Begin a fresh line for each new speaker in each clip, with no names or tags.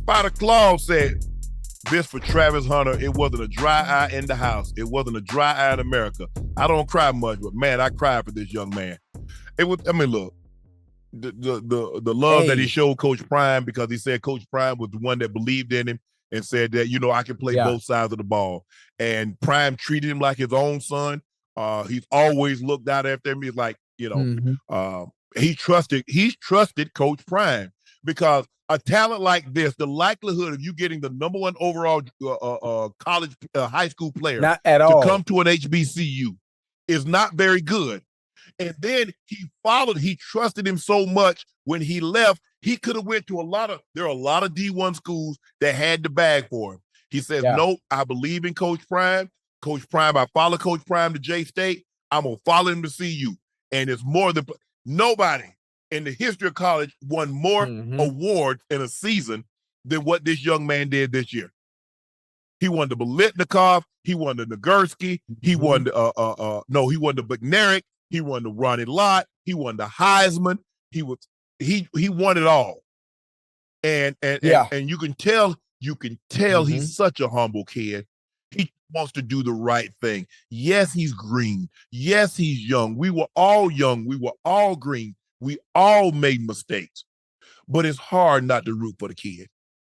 Spider Claus said, this for Travis Hunter. It wasn't a dry eye in the house. It wasn't a dry eye in America. I don't cry much, but man, I cried for this young man. It was, I mean, look, the love that he showed Coach Prime, because he said Coach Prime was the one that believed in him and said that, you know, I can play both sides of the ball. And Prime treated him like his own son. He's always looked out after him. He's like, you know, he's trusted Coach Prime, because a talent like this, the likelihood of you getting the #1 overall college high school player
not at all
to come to an HBCU is not very good. And then he trusted him so much when he left. He could have went to there are a lot of D1 schools that had the bag for him. He says, nope, I believe in Coach Prime. Coach Prime, I follow Coach Prime to J-State. I'm going to follow him to CU. And it's more than nobody in the history of college won more awards in a season than what this young man did this year. He won the Biletnikoff. He won the Nagurski. He won the he won the Bednarik. He won the Ronnie Lott. He won the Heisman. He won it all. And you can tell he's such a humble kid. He wants to do the right thing. Yes, he's green. Yes, he's young. We were all young. We were all green. We all made mistakes. But it's hard not to root for the kid.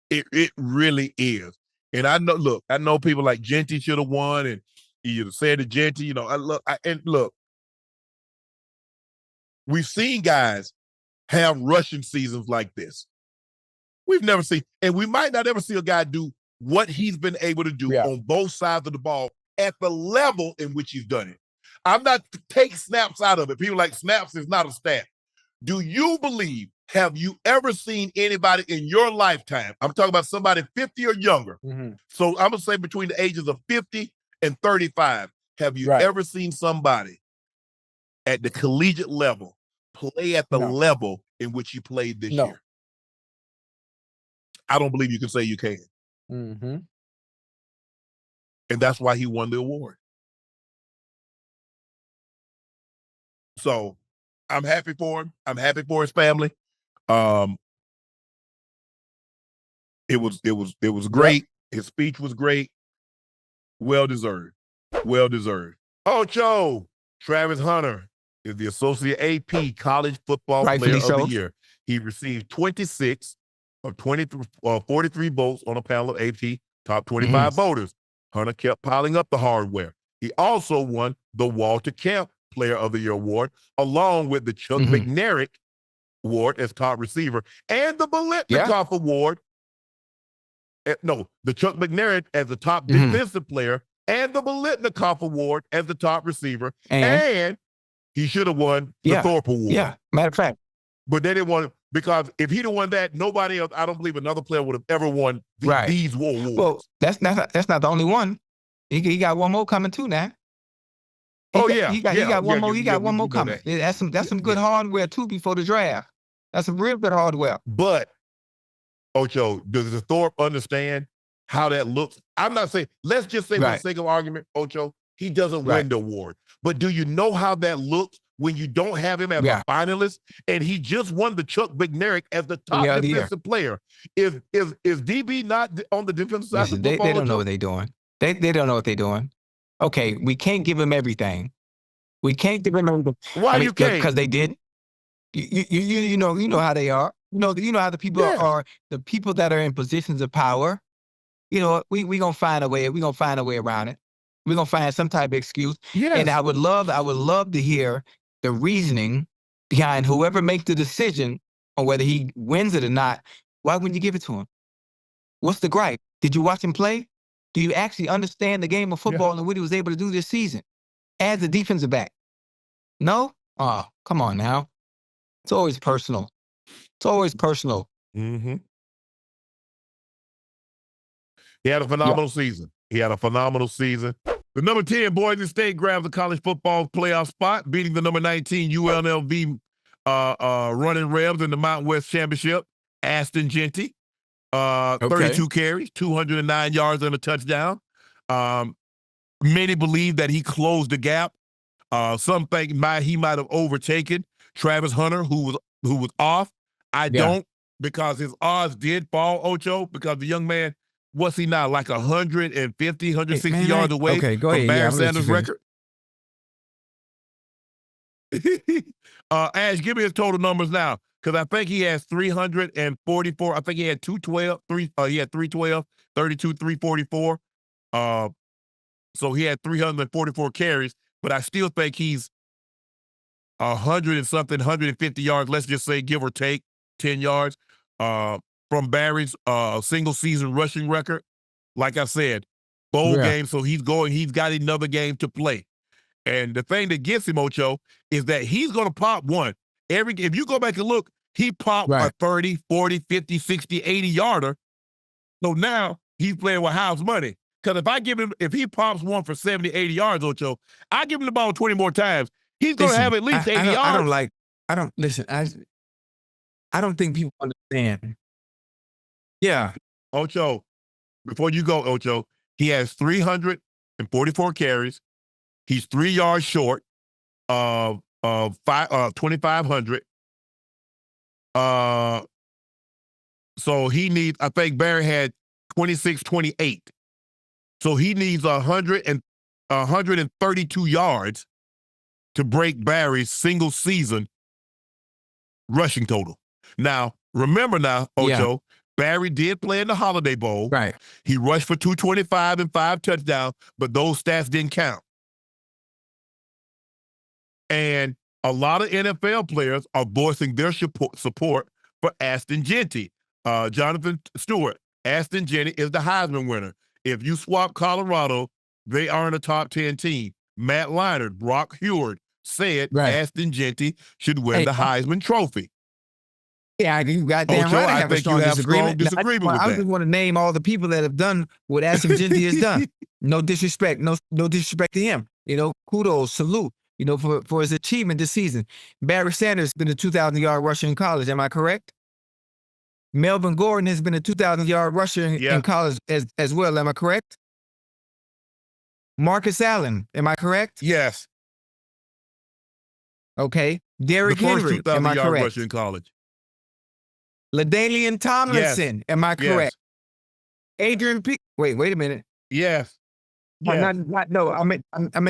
It really is. And I know people like Genty should have won, and you said to Genty, you know, look, we've seen guys have rushing seasons like this. We've never seen, and we might not ever see a guy do what he's been able to do on both sides of the ball at the level in which he's done it. I'm not to take snaps out of it. People like snaps is not a stat. Do you believe, have you ever seen anybody in your lifetime, I'm talking about somebody 50 or younger, so I'm going to say between the ages of 50 and 35, have you ever seen somebody at the collegiate level play at the level in which he played this year? I don't believe you can say you can. And that's why he won the award. So I'm happy for him. I'm happy for his family. It was great. His speech was great. Well deserved. Well deserved. Ocho, Travis Hunter is the Associate AP College Football Player of the Year. He received 26 of 43 votes on a panel of AP top 25 voters. Hunter kept piling up the hardware. He also won the Walter Camp Player of the Year award, along with the Chuck Bednarik award as top receiver and the Biletnikoff award. The Chuck Bednarik as the top defensive player and the Biletnikoff award as the top receiver. And he should have won the Thorpe Award.
Yeah, matter of fact.
But they didn't want to, because if he'd have won that, nobody else, I don't believe another player would have ever won these awards.
Well, that's not the only one. He got one more coming too now. He got one more. He got one more coming. That's some good hardware too before the draft. That's some real good hardware.
But Ocho, does the Thorpe understand how that looks? I'm not saying, let's just say for the sake of argument, Ocho, he doesn't win the award. But do you know how that looks when you don't have him as a finalist and he just won the Chuck Bednarik as the top defensive player? Is DB not on the defensive side of the football?
They don't know what they're doing. They don't know what they're doing. Okay, we can't give him everything. We can't give him everything.
Why you can't?
Because they did. You know how they are. You know how the people are. The people that are in positions of power. You know, we gonna find a way. We gonna find a way around it. We're gonna find some type of excuse.
Yes.
And I would love to hear the reasoning behind whoever makes the decision on whether he wins it or not. Why wouldn't you give it to him? What's the gripe? Did you watch him play? Do you actually understand the game of football and what he was able to do this season as a defensive back? No? Oh, come on now. It's always personal. It's always personal.
He had a phenomenal season. He had a phenomenal season. The number 10 Boise State grabs the college football playoff spot, beating the number 19 UNLV running Rebs in the Mountain West Championship. Ashton Genty, 32 carries, 209 yards and a touchdown. Many believe that he closed the gap. Some think he might have overtaken Travis Hunter, who was off. I don't. because his odds did fall, Ocho, because the young man, what's he now, like 150, 160
man,
yards away
okay, go
from
ahead.
Barry
I'm gonna let you
Sanders'
finish.
record? Ash, give me his total numbers now, because I think he has 344. I think he had 212, he had 312, 32, 344. So he had 344 carries, but I still think he's 100 and something, 150 yards, let's just say, give or take 10 yards, from Barry's single season rushing record. Like I said, bowl
Yeah.
game, so he's got another game to play. And the thing that gets him, Ocho, is that he's going to pop one. If you go back and look, he popped a 30, 40, 50, 60, 80 yarder. So now he's playing with house money. Because if he pops one for 70, 80 yards, Ocho, I give him the ball 20 more times. He's going to have at least 80 yards.
I don't think people understand. Yeah.
Ocho, before you go, Ocho, he has 344 carries. He's 3 yards short of 2,500. So he needs, I think Barry had 26, 28. So he needs 132 yards to break Barry's single season rushing total. Now, remember now, Ocho, Barry did play in the Holiday Bowl.
Right.
He rushed for 225 and 5 touchdowns, but those stats didn't count. And a lot of NFL players are voicing their support for Ashton Jeanty. Jonathan Stewart, Ashton Jeanty is the Heisman winner. If you swap Colorado, they are in a top 10 team. Matt Leinart, Brock Heward said Ashton Jeanty should win the Heisman Trophy.
Yeah, you goddamn
Ocho,
right.
I think you have strong disagreement with that.
I just want to name all the people that have done what Ashton Jeanty has done. No disrespect, no disrespect to him. Kudos, salute. For his achievement this season. Barry Sanders has been a 2,000-yard rusher in college. Am I correct? Melvin Gordon has been a 2,000-yard rusher in college as well. Am I correct? Marcus Allen. Am I correct?
Yes.
Okay. Derrick Henry. Am I correct?
Rusher in college.
LaDainian Tomlinson.
Yes.
Am I correct?
Yes.
Adrian P. Wait a minute.
Yes.
Yeah. No, I meant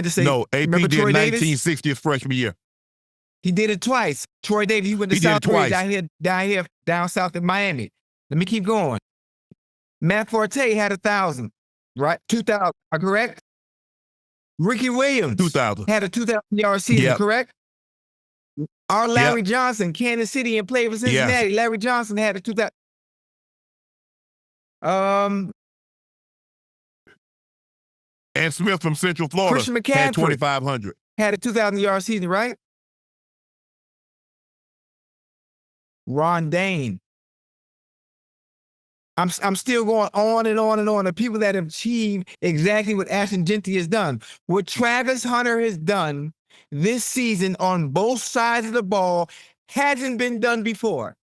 to say.
No, AP did
Troy
1960 his freshman year.
He did it twice. Troy Davis, he went to South Korea, down south in Miami. Let me keep going. Matt Forte had 1,000, right? 2,000, correct? Ricky Williams
2,000
had a 2,000-yard season, correct? Our Larry Johnson, Kansas City, and played for Cincinnati. Larry Johnson had a 2,000.
And Smith from Central Florida
Christian McCaffrey
had 2,500.
Had a 2,000-yard season, right? Ron Dane. I'm still going on and on and on. The people that have achieved exactly what Ashton Jeanty has done. What Travis Hunter has done this season on both sides of the ball hasn't been done before.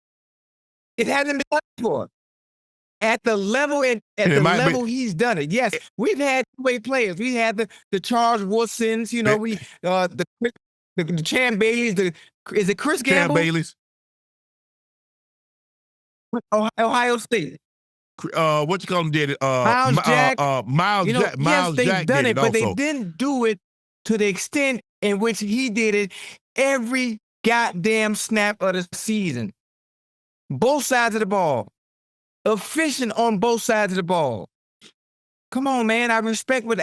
It hasn't been done before. At the level he's done it. Yes, we've had two-way players. We had the Charles Woodsons, the Chan Baileys, is it Chris Gamble?
Chan Baileys.
Ohio State.
What you call him did it?
Miles Jack.
Miles Jack. Miles
they've
Jack
done
did
it, but
also.
they didn't do it to the extent in which he did it every goddamn snap of the season. Both sides of the ball. Efficient on both sides of the ball. Come on, man. I respect what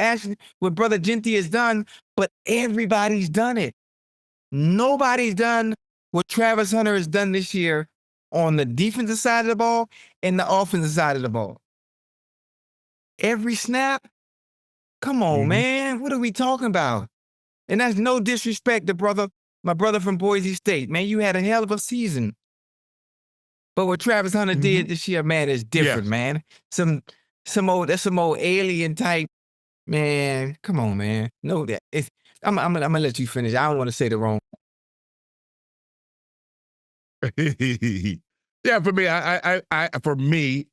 Brother Jeanty has done, but everybody's done it. Nobody's done what Travis Hunter has done this year on the defensive side of the ball and the offensive side of the ball. Every snap? Come on, man. What are we talking about? And that's no disrespect to my brother from Boise State. Man, you had a hell of a season. But what Travis Hunter did this year, man, is different, man. Some old alien type, man. Come on, man. Know that. I'm gonna let you finish. I don't want to say the wrong.
Yeah, for me,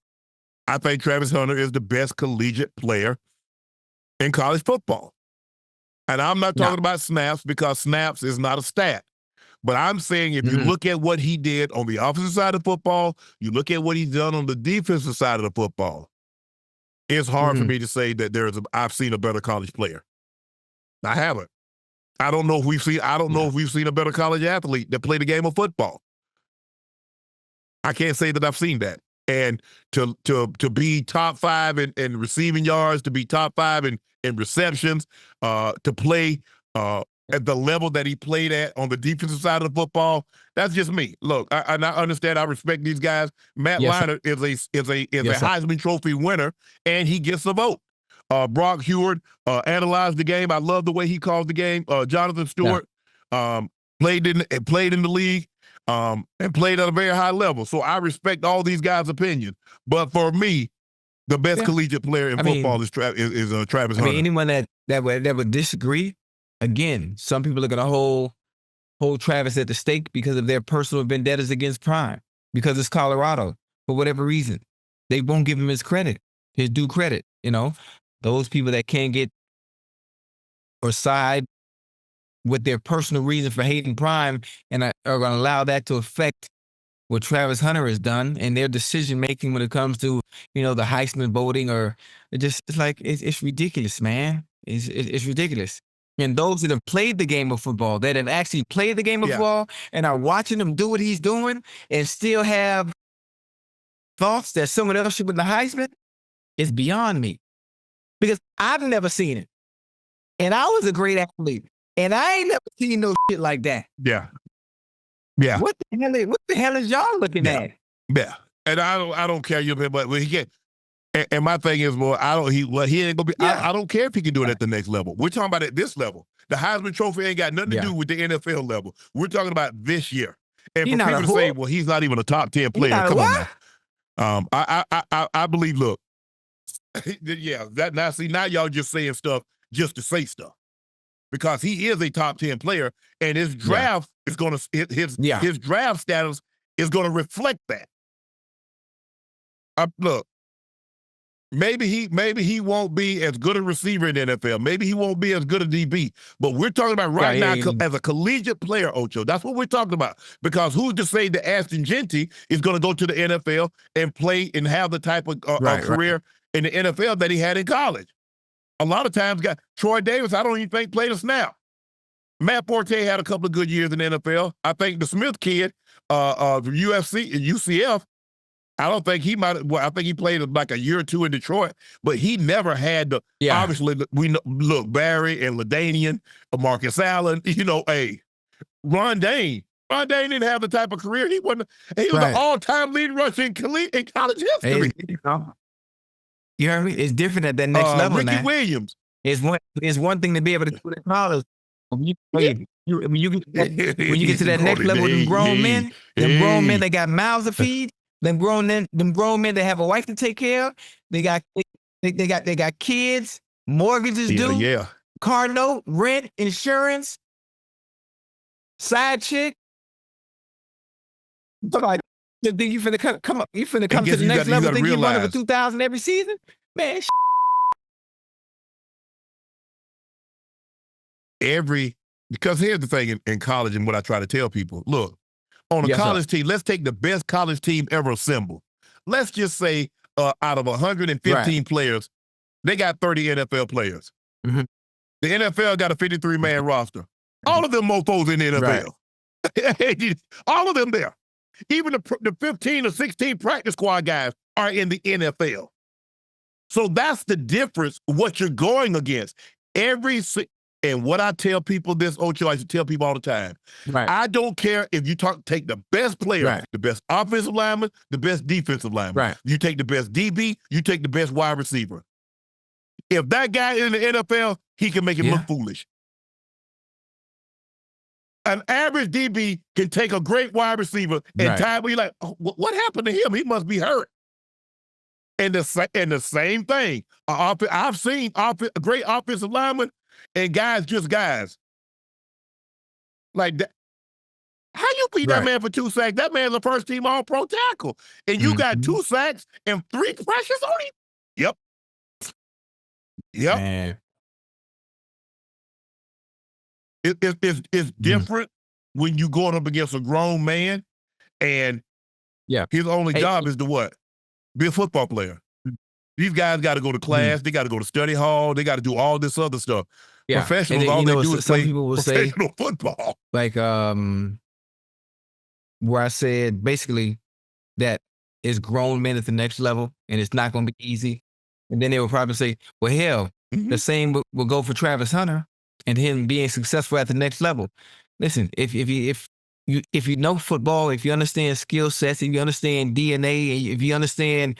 I think Travis Hunter is the best collegiate player in college football. And I'm not talking about snaps because snaps is not a stat. But I'm saying if you look at what he did on the offensive side of football, you look at what he's done on the defensive side of the football, it's hard for me to say that I've seen a better college player. I haven't. I don't know if we've seen a better college athlete that played the game of football. I can't say that I've seen that. And to be top 5 in receiving yards, to be top 5 in receptions, to play at the level that he played at on the defensive side of the football, that's just me. Look, I understand. I respect these guys. Matt Leinart is a Heisman Trophy winner, and he gets a vote. Brock Heward analyzed the game. I love the way he calls the game. Jonathan Stewart played in the league. And played at a very high level. So I respect all these guys' opinions. But for me, the best collegiate player in football is Travis Hunter.
Anyone that would disagree, again, some people are going to hold Travis at the stake because of their personal vendettas against Prime, because it's Colorado, for whatever reason. They won't give him his due credit. Those people that can't get or side with their personal reason for hating Prime and are going to allow that to affect what Travis Hunter has done and their decision making when it comes to the Heisman voting, or it's ridiculous, man. It's ridiculous. And those that have played the game of football, that have actually played the game of football and are watching him do what he's doing and still have thoughts that someone else should win the Heisman, is beyond me, because I've never seen it, and I was a great athlete. And I ain't never seen no shit like that.
Yeah.
What the hell is y'all looking at?
Yeah. And I don't care, but he can't. And my thing is, he ain't gonna be. I don't care if he can do it at the next level. We're talking about at this level. The Heisman Trophy ain't got nothing to do with the NFL level. We're talking about this year. And for people to say, well, he's not even a top 10 player. Come on now. I believe. Look, now y'all just saying stuff just to say stuff. Because he is a top 10 player, and his draft is going to his draft status is going to reflect that. Look, maybe he won't be as good a receiver in the NFL. Maybe he won't be as good a DB. But we're talking about now as a collegiate player, Ocho. That's what we're talking about. Because who's to say that Ashton Genty is going to go to the NFL and play and have the type of career in the NFL that he had in college? A lot of times, Troy Davis, I don't even think played a snap. Matt Forte had a couple of good years in the NFL. I think the Smith kid, UCF, I don't think he might. Well, I think he played like a year or two in Detroit, but he never had the. Obviously, look Barry and LaDainian, Marcus Allen. Ron Dane. Ron Dane didn't have the type of career he wasn't. He was an all-time leading rusher in college history.
You know what I mean? It's different at that next level.
Ricky Williams.
It's one thing to be able to do it in college. When you get to that next level, them grown men that got mouths to feed, them grown men that have a wife to take care of, they got kids, mortgages due, car note, rent, insurance, side chick. Think you finna come up? You finna come to the next level? Think you run over 2,000 every season, man?
Because here's the thing in college, and what I try to tell people: look, on a college team, let's take the best college team ever assembled. Let's just say, out of 115 players, they got 30 NFL players. The NFL got a 53-man roster. All of them mofos in the NFL. All of them there. Even the 15 or 16 practice squad guys are in the NFL. So that's the difference, what you're going against. And what I tell people Ocho, I used to tell people all the time. I don't care if you take the best player, the best offensive lineman, the best defensive lineman. You take the best DB, you take the best wide receiver. If that guy in the NFL, he can make it look foolish. An average DB can take a great wide receiver and time where you're like, oh, what happened to him? He must be hurt. And the same thing. I've seen great offensive linemen and guys. Like that. How you beat that man for 2 sacks? That man's a first-team All-Pro tackle. And you got 2 sacks and 3 pressures on him? Yep. Man. It's different when you going up against a grown man and his only job is to what? Be a football player. These guys got to go to class. They got to go to study hall. They got to do all this other stuff.
Yeah.
Professionals,
then,
all they do is
some
play
people will
professional
say,
football.
Like, where I said basically that it's grown men at the next level and it's not going to be easy. And then they will probably say, well, hell, the same will go for Travis Hunter and him being successful at the next level. Listen, if you know football, if you understand skill sets, if you understand DNA, if you understand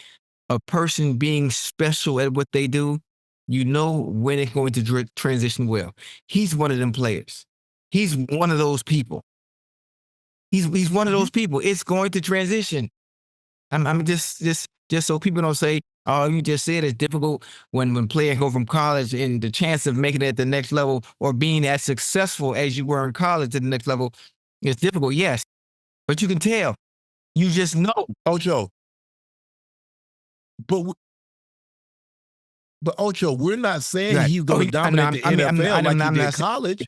a person being special at what they do, you know when it's going to transition well. He's one of them players. He's one of those people. He's one of those people. It's going to transition. I'm just so people don't say, oh, you just said it's difficult when players go from college and the chance of making it at the next level or being as successful as you were in college at the next level is difficult. Yes, but you can tell. You just know.
Ocho. But Ocho, we're not saying he's going to dominate the NFL like he did college.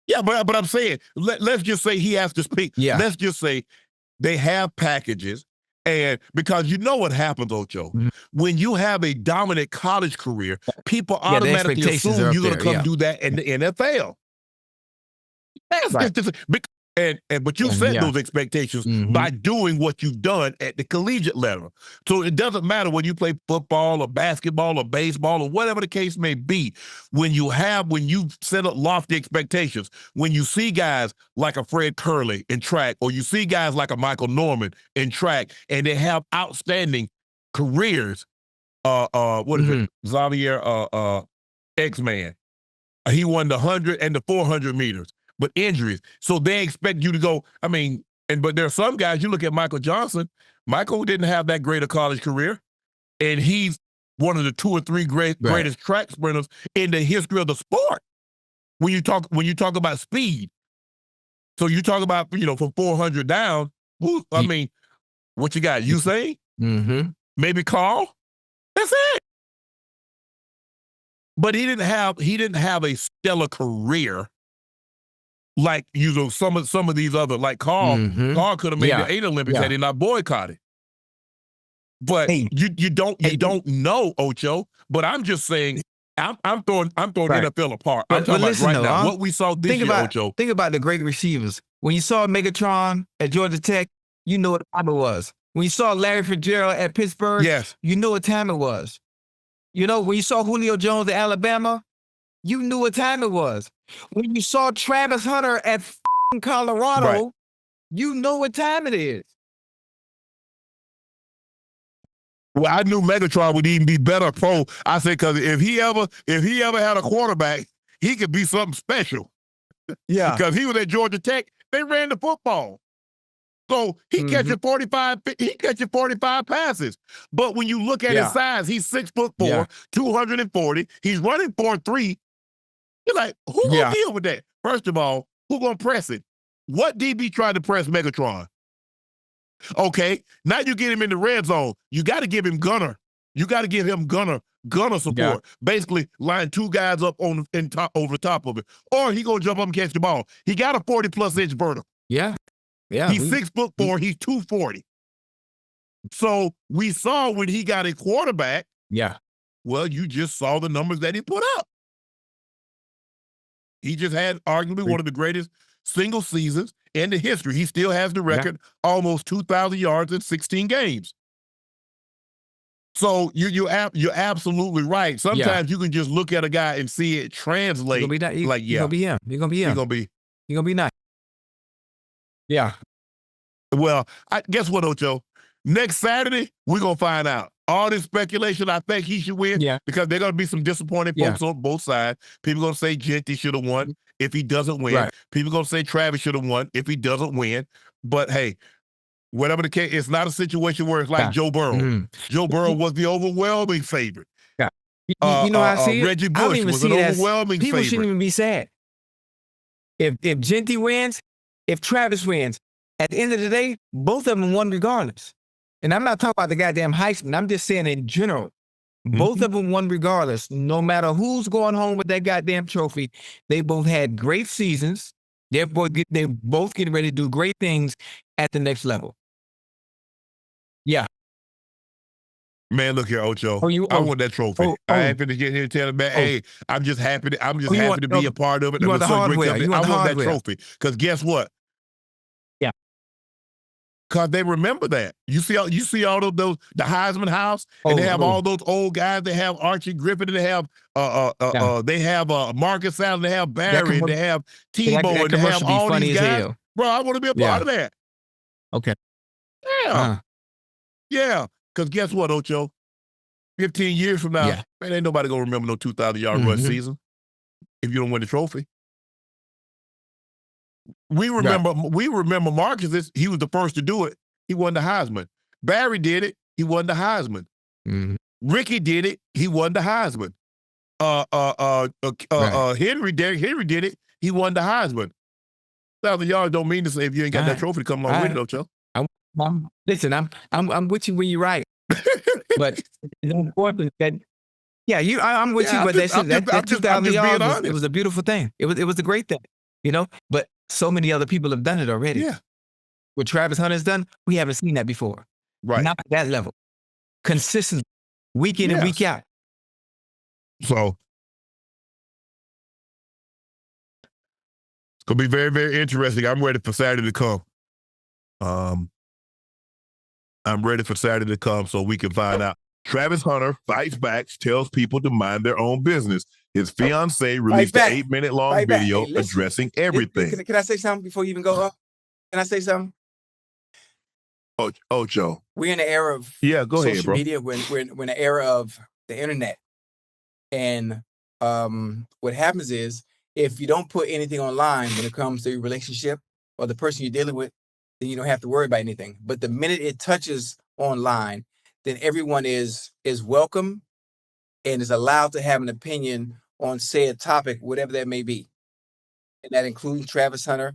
Yeah, but I'm saying, let's just say he has to speak.
Yeah.
Let's just say they have packages. And because you know what happens, Ocho, when you have a dominant college career, people automatically assume you're going to come do that in the NFL. But you set those expectations by doing what you've done at the collegiate level. So it doesn't matter whether you play football or basketball or baseball or whatever the case may be. When you set up lofty expectations, when you see guys like a Fred Curley in track, or you see guys like a Michael Norman in track, and they have outstanding careers. What is it? Xavier X-Man. He won the 100 and the 400 meters. But injuries. So they expect you to go, but there are some guys, you look at Michael Johnson, Michael didn't have that great a college career, and he's one of the 2 or 3 greatest track sprinters in the history of the sport. When you talk about speed. So you talk about, from 400 down, what you got? Usain? Maybe Carl? That's it. But he didn't have a stellar career. Like some of these other, like Carl could have made the 8 Olympics had he not boycotted. But you don't know, Ocho. But I'm just saying, I'm throwing NFL apart. I'm talking about right now what we saw this year, Ocho.
Think about the great receivers. When you saw Megatron at Georgia Tech, you know what time it was. When you saw Larry Fitzgerald at Pittsburgh, you know what time it was. When you saw Julio Jones at Alabama, you knew what time it was. When you saw Travis Hunter at Colorado, you know what time it is.
Well, I knew Megatron would even be better pro. I said, because if he ever had a quarterback, he could be something special.
Yeah.
Because he was at Georgia Tech, they ran the football. So he catching 45 passes. But when you look at his size, he's 6'4", 240. He's running 4.3. You're like, who gonna deal with that? First of all, who gonna press it? What DB tried to press Megatron? Okay, now you get him in the red zone. You got to give him gunner. You got to give him gunner support. Yeah. Basically, line 2 guys up over the top of it, or he gonna jump up and catch the ball. He got a 40+ inch vertical.
Yeah.
He's 6'4". He's 240. So we saw when he got a quarterback.
Yeah.
Well, you just saw the numbers that he put up. He just had arguably one of the greatest single seasons in the history. He still has the record, almost 2,000 yards in 16 games. So you're absolutely right. Sometimes you can just look at a guy and see it translate.
You're gonna be him. You're gonna be him. You're gonna be nice. Yeah.
Well, guess what, Ocho? Next Saturday, we're gonna find out. All this speculation, I think he should win.
Yeah.
Because there are going to be some disappointed folks on both sides. People going to say Genty should have won if he doesn't win. Right. People going to say Travis should have won if he doesn't win. But hey, whatever the case, it's not a situation where it's like Joe Burrow. Joe Burrow was the overwhelming favorite.
Yeah. I see
Reggie Bush was an overwhelming favorite.
People shouldn't even be sad. If Genty wins, if Travis wins, at the end of the day, both of them won regardless. And I'm not talking about the goddamn Heisman. I'm just saying in general, Both of them won regardless. No matter who's going home with that goddamn trophy, they both had great seasons. They're both getting ready to do great things at the next level. Yeah.
Man, look here, Ocho.
Oh,
I want that trophy. I ain't finna get here and tell him, man, hey, I'm just happy to be a part of it.
You want the hardware.
I want that trophy. Because guess what?
Yeah.
Because they remember that. You see all of those, the Heisman House, and they have all those old guys. They have Archie Griffin, they have Marcus Allen, they have Barry, and they have Tebow, and they have all these guys. Bro, I want to be a part of that.
Okay.
Yeah. Yeah. Because guess what, Ocho? 15 years from now, man, ain't nobody gonna remember no 2,000-yard rush season if you don't win the trophy. We remember Marcus. He was the first to do it. He won the Heisman. Barry did it. He won the Heisman. Ricky did it. He won the Heisman. Derrick Henry did it. He won the Heisman. 1,000 yards don't mean to say if you ain't got that trophy to come along with it, Ocho.
Listen, I'm with you when you're right, but it's important that I'm with you. But that 2,000 yards, it was a beautiful thing. It was a great thing, you know. But so many other people have done it already.
Yeah,
what Travis Hunter's done, we haven't seen that before.
Right,
not at that level, consistent, week in and week out.
So it's gonna be very, very interesting. I'm ready for Saturday to come. I'm ready for Saturday to come so we can find out. Travis Hunter fights back, tells people to mind their own business. His fiancée released an 8-minute-long video addressing everything.
Can I say something before you even go up? Can I say something?
Ocho.
We're in the era of social media. We're in the era of the internet. And what happens is, if you don't put anything online when it comes to your relationship or the person you're dealing with, then you don't have to worry about anything. But the minute it touches online, then everyone is welcome and is allowed to have an opinion on said topic, whatever that may be. And that includes Travis Hunter,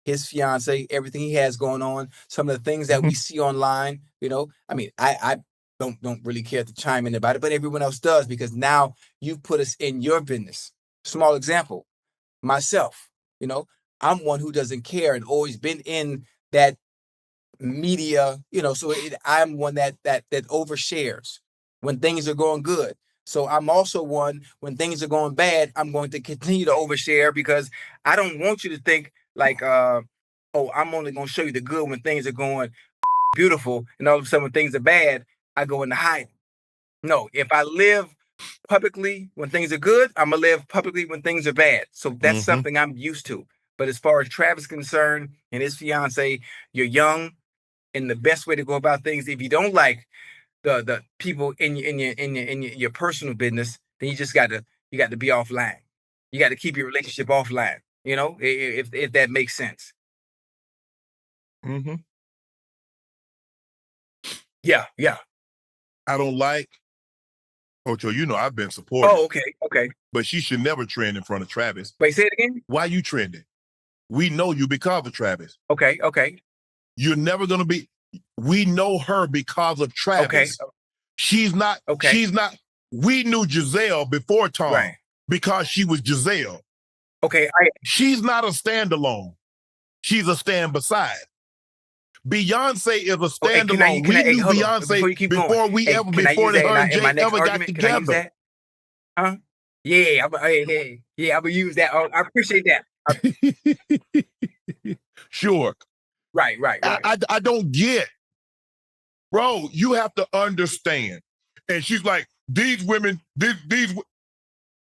his fiancée, everything he has going on, some of the things that we see online. You know, I mean, I don't really care to chime in about it, but everyone else does, because now you've put us in your business. Small example, myself, you know, I'm one who doesn't care and always been in that media, you know, so I'm one that overshares when things are going good. So I'm also one, when things are going bad, I'm going to continue to overshare, because I don't want you to think like, I'm only going to show you the good when things are going beautiful, and all of a sudden when things are bad, I go into hiding. No, if I live publicly when things are good, I'm going to live publicly when things are bad. So that's something I'm used to. But as far as Travis is concerned and his fiance, you're young, and the best way to go about things, if you don't like the people in your personal business, then you got to be offline. You got to keep your relationship offline. You know, if that makes sense. Yeah.
I don't like Ocho. You know, I've been supporting.
Oh, okay.
But she should never trend in front of Travis.
Wait, say it again.
Why you trending? We know you because of Travis.
Okay.
You're never gonna be. We know her because of Travis.
Okay.
She's not.
Okay.
She's not. We knew Giselle before Tom because she was Giselle.
Okay.
She's not a standalone. She's a stand beside. Beyonce is a standalone. We knew Beyonce before we her and Jay ever got together.
Huh? Yeah. I'm gonna use that. I appreciate that.
Sure.
Right.
I don't get, bro. You have to understand. And she's like, these women, they're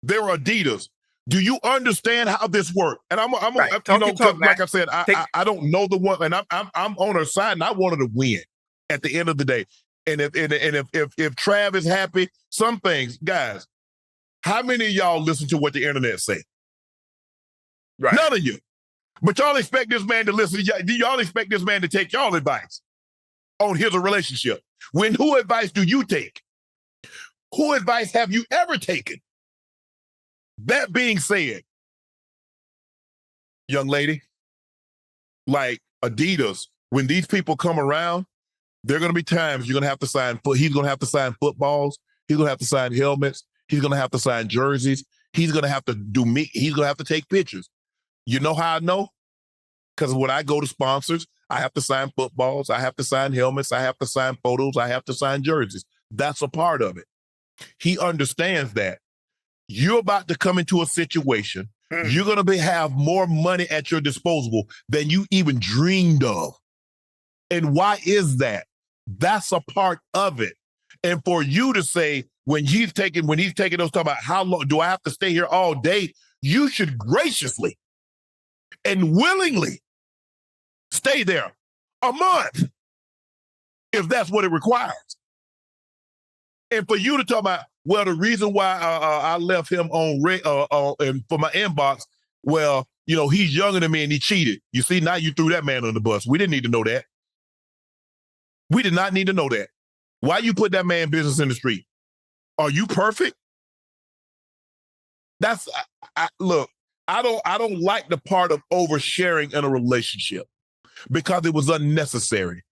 Adidas. Do you understand how this works? And I'm like I said, I don't know the one, and I'm on her side, and I want her to win at the end of the day. And if Trav is happy, some things, guys, how many of y'all listen to what the internet say?
Right.
None of you. But y'all expect this man to listen. Do y'all expect this man to take y'all advice on his relationship? Who advice do you take? Who advice have you ever taken? That being said, young lady, like Adidas, when these people come around, there are going to be times you're going to have to sign he's going to have to sign footballs. He's going to have to sign helmets. He's going to have to sign jerseys. He's going to have to he's going to have to take pictures. You know how I know? Because when I go to sponsors, I have to sign footballs. I have to sign helmets. I have to sign photos. I have to sign jerseys. That's a part of it. He understands that. You're about to come into a situation. You're going to have more money at your disposal than you even dreamed of. And why is that? That's a part of it. And for you to say, when he's taking those, talking about how long do I have to stay here all day? You should graciously and willingly stay there a month if that's what it requires. And for you to talk about, well, the reason why I left him on and for my inbox, well, you know, he's younger than me and he cheated. You see, now you threw that man on the bus. We didn't need to know that. We did not need to know that. Why you put that man business in the street? Are you perfect? That's look. I don't like the part of oversharing in a relationship because it was unnecessary.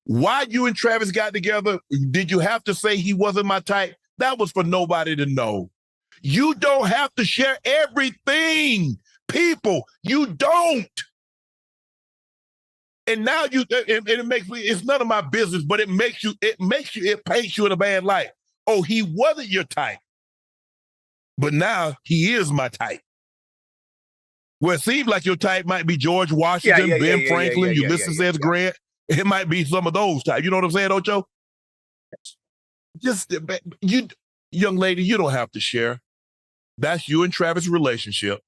Why you and Travis got together? Did you have to say he wasn't my type? That was for nobody to know. You don't have to share everything, people. You don't. And now it makes me, it's none of my business, but it paints you in a bad light. Oh, he wasn't your type, but now he is my type. Well, it seems like your type might be George Washington, Ben Franklin, Ulysses S. Grant. It might be some of those types. You know what I'm saying, Ocho? Just, young lady, you don't have to share. That's you and Travis' relationship.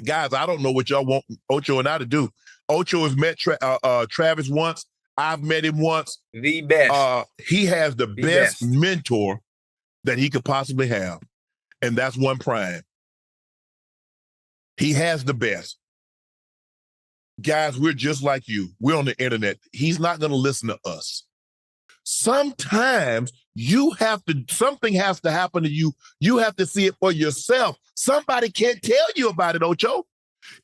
Guys, I don't know what y'all want Ocho and I to do. Ocho has met Travis once. I've met him once.
The best.
He has the best mentor that he could possibly have. And that's One Prime. He has the best. Guys, we're just like you. We're on the internet. He's not going to listen to us. Sometimes something has to happen to you. You have to see it for yourself. Somebody can't tell you about it, Ocho.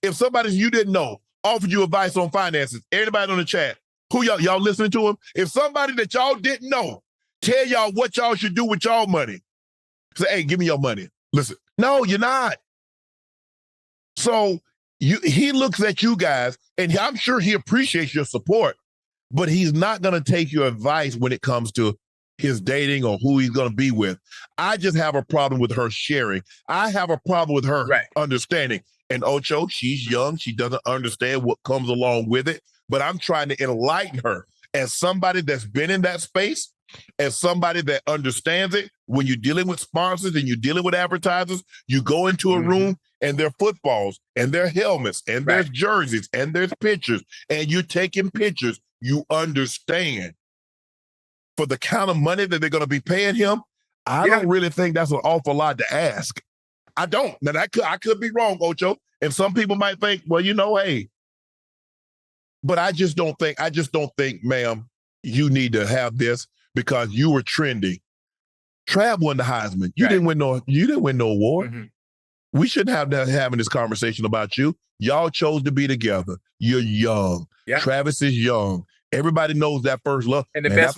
If somebody you didn't know offered you advice on finances, everybody on the chat, who y'all listening to him? If somebody that y'all didn't know tell y'all what y'all should do with y'all money, say, hey, give me your money. Listen, no, you're not. So he looks at you guys, and I'm sure he appreciates your support, but he's not going to take your advice when it comes to his dating or who he's going to be with. I just have a problem with her sharing. I have a problem with her understanding. And Ocho, she's young. She doesn't understand what comes along with it, but I'm trying to enlighten her as somebody that's been in that space, as somebody that understands it. When you're dealing with sponsors and you're dealing with advertisers, you go into a room and there are footballs and there are helmets and there's jerseys and there's pictures and you're taking pictures. You understand for the kind of money that they're going to be paying him. I don't really think that's an awful lot to ask. I don't. Now I could be wrong, Ocho. And some people might think, well, you know, hey, but I just don't think, ma'am, you need to have this because you were trending. Trav won the Heisman. You didn't win no award. We shouldn't have having this conversation about you. Y'all chose to be together. You're young. Travis is young. Everybody knows that first love.
And the best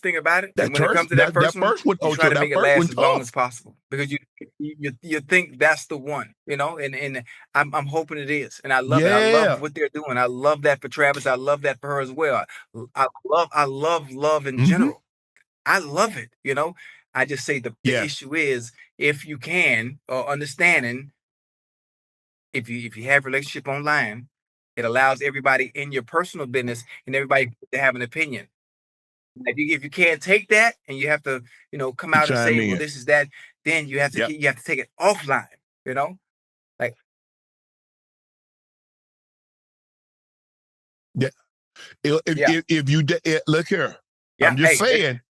thing about it, when it comes to that first one, you try to make it last as long as possible because you think that's the one, you know. And I'm hoping it is. And I love it. I love what they're doing. I love that for Travis. I love that for her as well. I love in general. I love it. You know. I just say the issue is if you can understanding if you have a relationship online. It allows everybody in your personal business and everybody to have an opinion. If you can't take that and you have to, you know, come out and say, well, this is that, then you have to take it offline, you know? Like
if you look here, I'm just saying,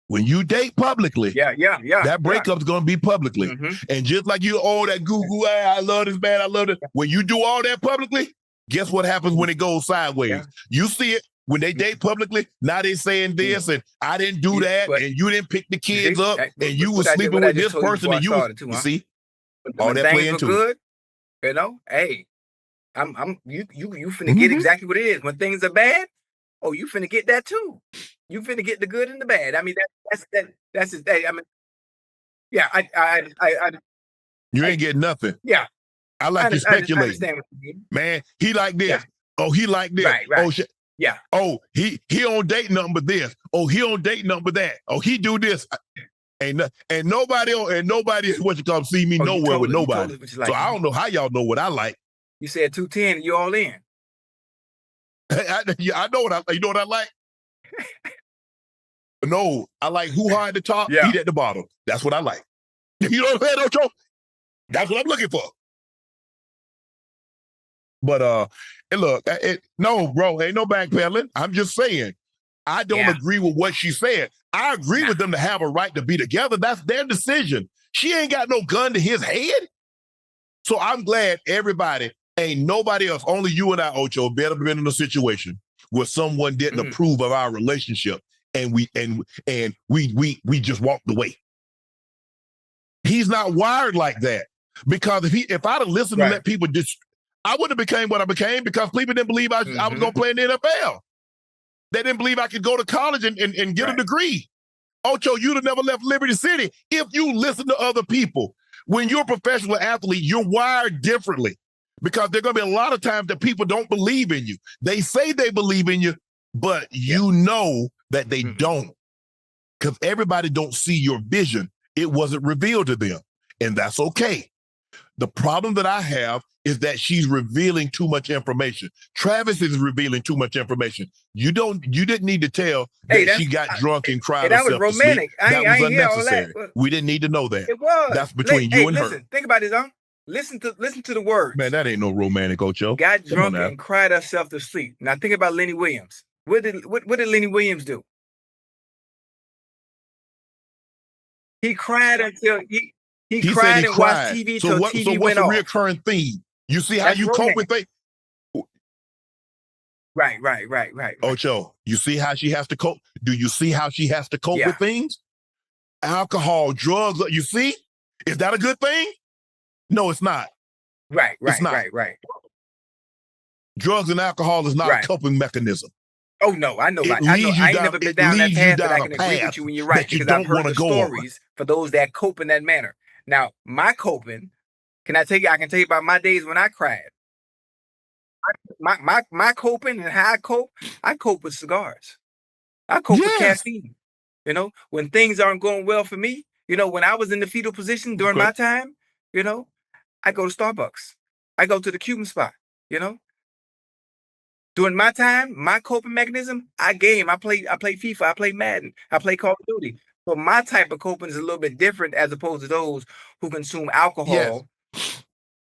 when you date publicly, that breakup's gonna be publicly. And just like you, that goo-goo, I love this man, I love it. When you do all that publicly, guess what happens when it goes sideways? You see it when they date publicly. Now they saying this, and I didn't do that, and you didn't pick the kids up, and you were sleeping with this person, and you see all that playing too.
Good, you know. Hey, you finna get exactly what it is. When things are bad, you finna get that too. You finna get the good and the bad. I mean, That's his day. I mean, yeah,
you ain't getting nothing.
Yeah.
I like you speculating.
I understand what you mean.
Man, he like this.
Yeah.
Oh, he like this.
Right.
Oh, shit.
Yeah.
Oh, he on date nothing but this. Oh, he on date nothing but that. Oh, he do this. And nobody what you call see me nowhere with nobody. Like. So I don't know how y'all know what I like.
You said 210 and you all in.
I know what you know what I like? No, I like who high at the top, feet at the bottom. That's what I like. You know what I'm saying, Ocho? That's what I'm looking for. But and look, no, bro, ain't no backpedaling. I'm just saying, I don't agree with what she said. I agree with them to have a right to be together. That's their decision. She ain't got no gun to his head. So I'm glad everybody, ain't nobody else, only you and I, Ocho, better been in a situation where someone didn't approve of our relationship and we just walked away. He's not wired like that. Because if I'd have listened to let people I wouldn't have became what I became because people didn't believe I was going to play in the NFL. They didn't believe I could go to college and get a degree. Ocho, you'd have never left Liberty City if you listen to other people. When you're a professional athlete, you're wired differently because there are going to be a lot of times that people don't believe in you. They say they believe in you, but you know that they don't because everybody don't see your vision. It wasn't revealed to them, and that's okay. The problem that I have is that she's revealing too much information. Travis is revealing too much information. You didn't need to tell that she got drunk and cried herself to sleep. That was romantic. That was unnecessary. We didn't need to know that.
It was.
That's between you and
her. Think about it, Listen to the words.
Man, that ain't no romantic, Ocho.
Got drunk and cried herself to sleep. Now think about Lenny Williams. What did Lenny Williams do? He cried until he cried and watched TV till TV went off.
So what's a reoccurring theme? You see how you cope with things?
Right.
Ocho, you see how she has to cope? Do you see how she has to cope with things? Alcohol, drugs, you see? Is that a good thing? No, it's not.
Right.
Drugs and alcohol is not a coping mechanism.
Oh, no, I know. I ain't never been down that path, but I can agree with you when you're right, because I've heard the stories for those that cope in that manner. Now, my coping, I can tell you about my days when I cried. My coping and how I cope with cigars. I cope with caffeine. You know, when things aren't going well for me, when I was in the fetal position during my time, I go to Starbucks. I go to the Cuban spot, During my time, my coping mechanism, I play FIFA, I play Madden, I play Call of Duty. So my type of coping is a little bit different as opposed to those who consume alcohol,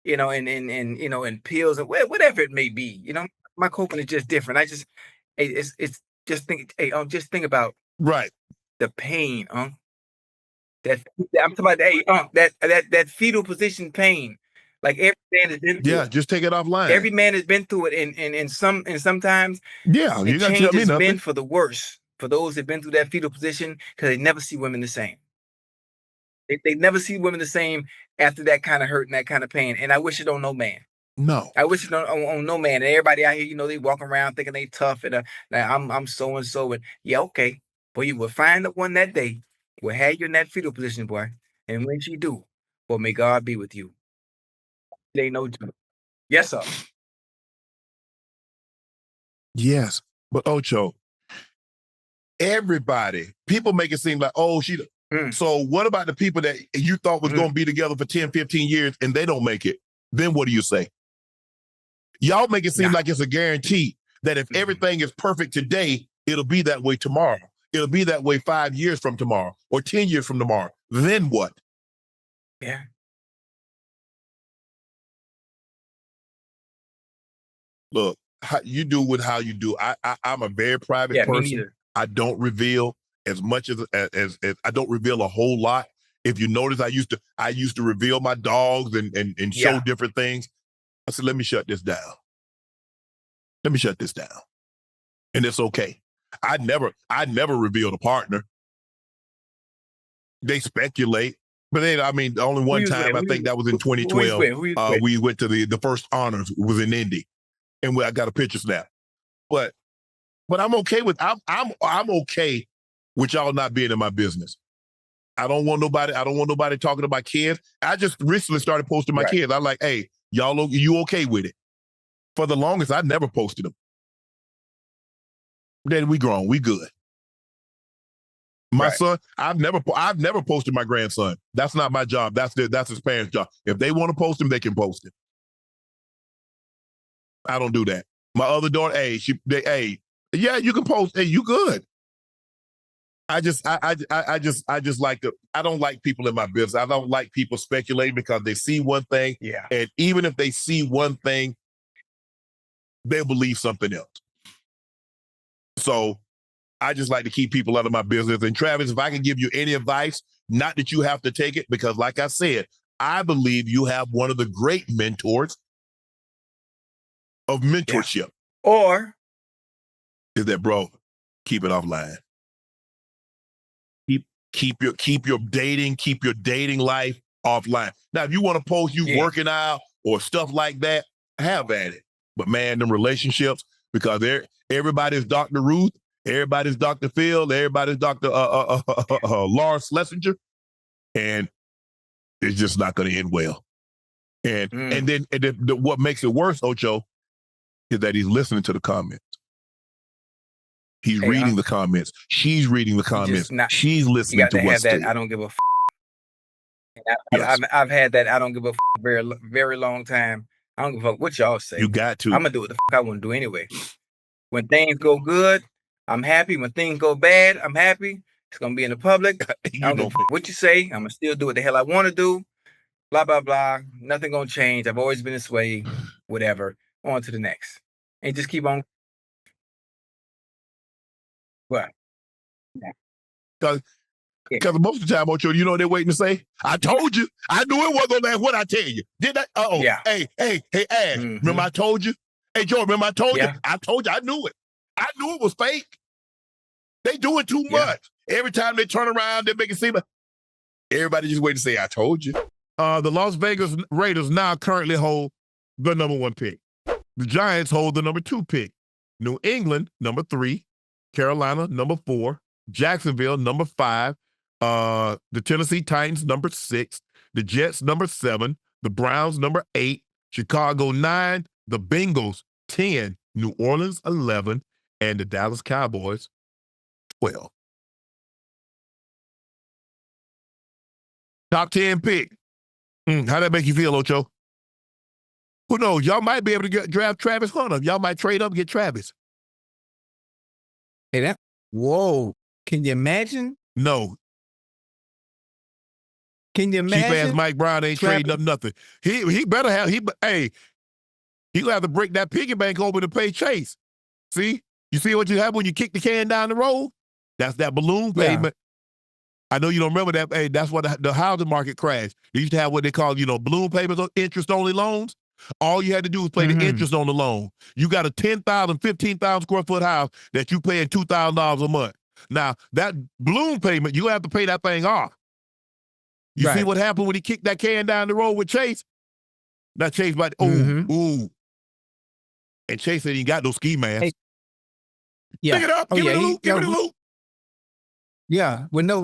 and pills and whatever it may be. My coping is just different. Just think about the pain, that I'm talking about. That fetal position pain. Like every man has been through
just take it offline.
Every man has been through it, and sometimes
you got to tell me nothing.
Been for the worse for those that've been through that fetal position because they never see women the same. They never see women the same after that kind of hurt and that kind of pain. And I wish it on no man.
No,
I wish it on no man. And everybody out here, they walk around thinking they tough and I'm so and so. And okay, but you will find the one that day will have you in that fetal position, boy. And when she do, well, may God be with you. It ain't no joke. Yes, sir.
Yes, but Ocho, people make it seem like, she. So what about the people that you thought was going to be together for 10, 15 years and they don't make it? Then what do you say? Y'all make it seem like it's a guarantee that if everything is perfect today, it'll be that way tomorrow. It'll be that way 5 years from tomorrow or 10 years from tomorrow. Then what?
Yeah.
Look, you do with how you do. I'm a very private person.
Me neither.
I don't reveal as much as I don't reveal a whole lot. If you notice, I used to reveal my dogs and show different things. I said, let me shut this down. Let me shut this down. And it's okay. I never revealed a partner. They speculate. But then, the only one time, I think that was in 2012. We went to the first honors was in Indy. And I got a picture snap. But I'm okay with I'm okay with y'all not being in my business. I don't want nobody talking to my kids. I just recently started posting my kids. I'm like, hey, y'all, you okay with it? For the longest, I never posted them. Then we grown, we good. My son, I've never posted my grandson. That's not my job. That's his parents' job. If they want to post him, they can post it. I don't do that. My other daughter, yeah, you can post. Hey, you good. I just like I don't like people in my business. I don't like people speculating because they see one thing.
Yeah.
And even if they see one thing, they'll believe something else. So I just like to keep people out of my business. And Travis, if I can give you any advice, not that you have to take it, because like I said, I believe you have one of the great mentors of mentorship.
Yeah. Or
is that, bro, keep it offline. Keep your dating life offline. Now, if you want to post you working out or stuff like that, have at it. But man, them relationships, because everybody's Dr. Ruth, everybody's Dr. Phil, everybody's Dr. Lawrence Schlesinger, and it's just not going to end well. And then what makes it worse, Ocho, is that he's listening to the comments. He's reading the comments. She's reading the comments. She's listening to what's
that. I don't give a f. I've had that. I don't give a f very, very long time. I don't give a fuck what y'all say.
You got to.
I'm gonna do what the f I want to do anyway. When things go good, I'm happy. When things go bad, I'm happy. It's gonna be in the public. I don't give a fuck what you say. I'm gonna still do what the hell I want to do. Blah blah blah. Nothing gonna change. I've always been this way. Whatever. On to the next, and just keep on. What?
Because most of the time, Ocho, you know what they're waiting to say? I told you. I knew it wasn't that. What I tell you? Did I?
Yeah.
Hey, Ash, remember I told you? Hey, Joe, remember I told you? I told you. I knew it. I knew it was fake. They do it too much. Every time they turn around, they make it seem like everybody just wait to say, I told you. The Las Vegas Raiders now currently hold the #1 pick. The Giants hold the #2 pick. New England, #3. Carolina, #4. Jacksonville, #5. The Tennessee Titans, #6. The Jets, #7. The Browns, #8. Chicago, 9. The Bengals, 10. New Orleans, 11. And the Dallas Cowboys, 12. Top 10 pick. How'd that make you feel, Ocho? Who knows? Y'all might be able to draft Travis Hunter. Y'all might trade up and get Travis.
Hey, whoa. Can you imagine?
No.
Can you imagine?
Cheap ass Mike Brown ain't trading up nothing. He better have, he gonna have to break that piggy bank open to pay Chase. See? You see what you have when you kick the can down the road? That's that balloon payment. I know you don't remember that. Hey, that's what the housing market crashed. They used to have what they call, balloon payments, interest-only loans. All you had to do was pay the interest on the loan. You got a 10,000, 15,000 square foot house that you paying $2,000 a month. Now, that balloon payment, you have to pay that thing off. You see what happened when he kicked that can down the road with Chase? That Chase, ooh. And Chase said he got no ski mask.
Hey. Yeah.
Pick it up. Give me the loop. Give me the loop.
Yeah. With no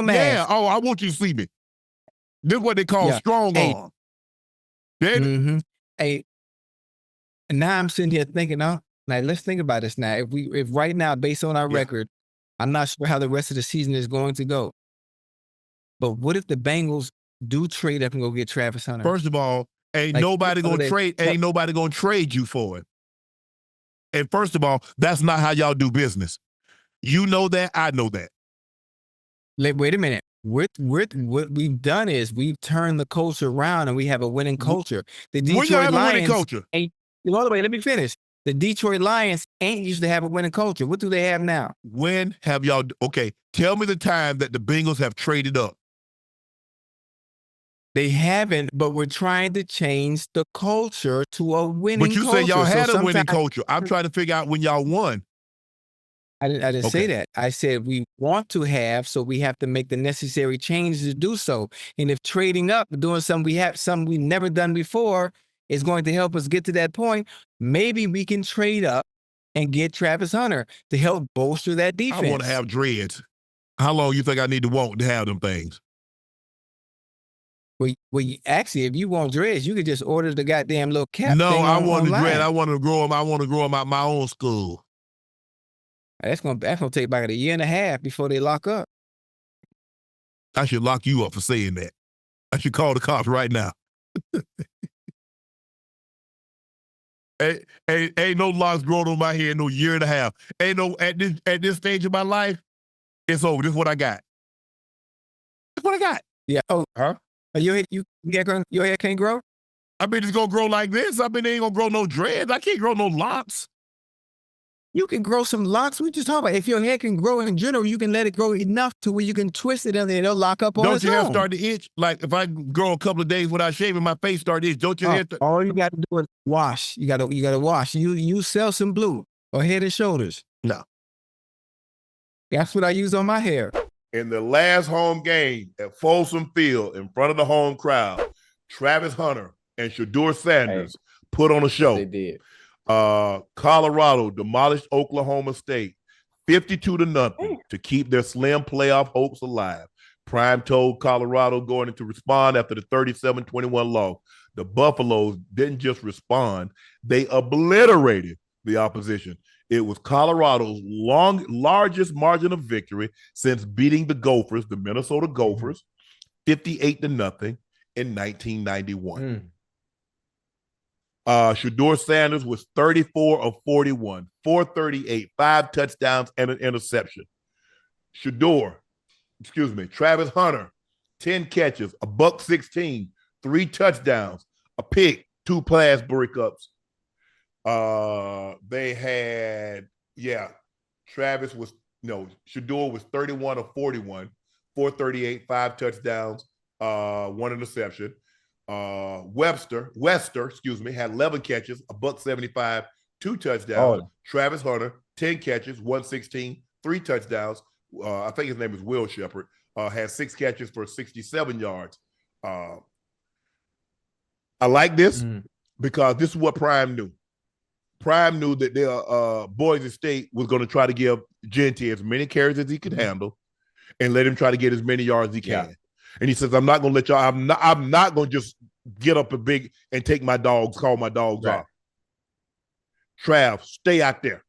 mask.
Yeah. Oh, I want you to see me. This is what they call strong arm.
Hey, and now I'm sitting here thinking, let's think about this now. If right now, based on our record, I'm not sure how the rest of the season is going to go. But what if the Bengals do trade up and go get Travis Hunter?
First of all, ain't nobody gonna trade you for it. And first of all, that's not how y'all do business. You know that, I know that.
Wait a minute. What we've done is we've turned the culture around and we have a winning culture. The Detroit Lions
culture.
All the way, let me finish. The Detroit Lions ain't used to have a winning culture. What do they have now?
When have y'all, tell me the time that the Bengals have traded up.
They haven't, but we're trying to change the culture to a winning culture.
But you said y'all had a winning culture. I'm trying to figure out when y'all won.
I didn't say that. I said we want to have, so we have to make the necessary changes to do so. And if trading up, doing something we've never done before is going to help us get to that point, maybe we can trade up and get Travis Hunter to help bolster that defense.
I want to have dreads. How long you think I need to want to have them things?
Well, actually, if you want dreads, you could just order the goddamn little cap.
No,
thing
I want
online.
the dread. I want to grow them. I want to grow them out my own school.
That's gonna take about a year and a half before they lock up.
I should lock you up for saying that. I should call the cops right now. Ain't no locks growing on my head no year and a half. Ain't no at this stage of my life. It's over. This is what I got. That's what I got.
Yeah. Oh, huh? Your hair can't grow?
I mean, it's gonna grow like this. I mean, they ain't gonna grow no dreads. I can't grow no locks.
You can grow some locks. We just talking about if your hair can grow in general, you can let it grow enough to where you can twist it and it'll lock up on its own.
Don't your hair start to itch? Like if I grow a couple of days without shaving, my face start to itch. Don't your hair?
All you got to do is wash. You gotta wash. You sell some blue or Head and Shoulders.
No.
That's what I use on my hair.
In the last home game at Folsom Field, in front of the home crowd, Travis Hunter and Shedeur Sanders put on a show.
They did.
Colorado demolished Oklahoma State 52-0 to keep their slim playoff hopes alive. Prime told Colorado going into respond after the 37-21 loss. The Buffaloes didn't just respond, they obliterated the opposition. It was Colorado's largest margin of victory since beating the Gophers, the Minnesota Gophers, 58-0 in 1991. Shedeur Sanders was 34 of 41, 438, 5 touchdowns and an interception. Travis Hunter, 10 catches, $116, 3 touchdowns, a pick, 2 pass breakups. They had, Shedeur was 31 of 41, 438, 5 touchdowns, 1 interception. Wester, had 11 catches, $175, 2 touchdowns. Travis Hunter, 10 catches, 116, 3 touchdowns. I think his name is Will Shepard. Had 6 catches for 67 yards. I like this because this is what Prime knew. Prime knew that their Boise State was going to try to give Genty as many carries as he could handle and let him try to get as many yards as he can. And he says, I'm not going to let y'all, I'm not going to just get up and take my dogs, call my dogs off. Trav, stay out there.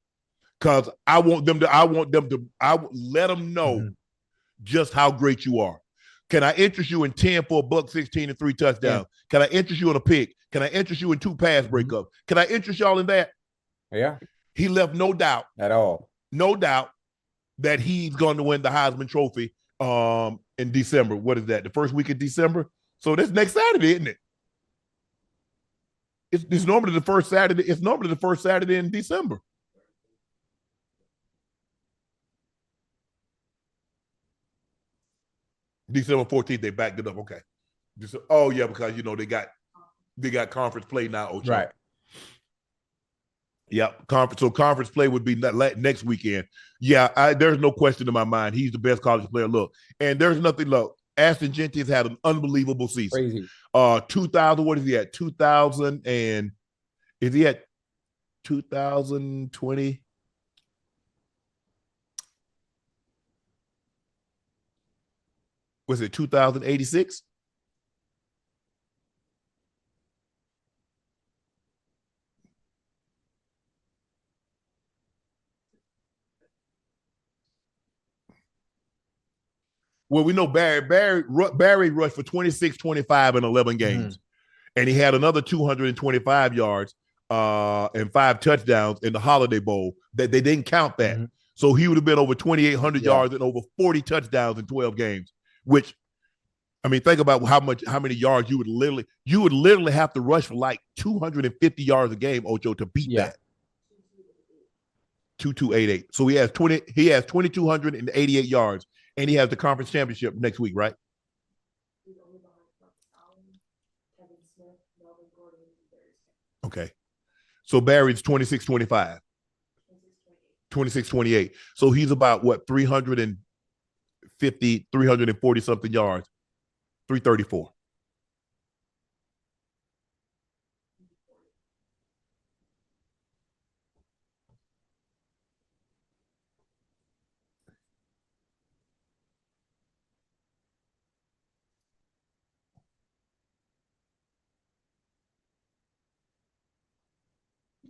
Because I let them know just how great you are. Can I interest you in 10 for $116 and 3 touchdowns? Can I interest you in a pick? Can I interest you in 2 pass breakups? Can I interest y'all in that?
Yeah.
He left no doubt.
At all. No doubt
that he's going to win the Heisman Trophy in December. What is that? The first week of December? So this next Saturday, isn't it? It's normally the first Saturday. It's normally the first Saturday in December. December 14th, they backed it up. Okay. Because they got conference play now, Ocho.
Right.
Yep. Conference play would be next weekend. Yeah, there's no question in my mind. He's the best college player. Look, and there's nothing. Look, Ashton Genty has had an unbelievable season.
Crazy.
2000. What is he at? 2000 and is he at 2020? Was it 2086? Well, we know Barry rushed for 26, 25 in 11 games. And he had another 225 yards and 5 touchdowns in the Holiday Bowl. That they didn't count that. So he would have been over 2,800 yards and over 40 touchdowns in 12 games, which, I mean, think about how many yards you would literally have to rush for like 250 yards a game, Ocho, to beat that. 2288. So he has 2,288 yards. And he has the conference championship next week, right? Okay. So Barry's 26-25. 26-28. So he's about what, 340 something yards. 334.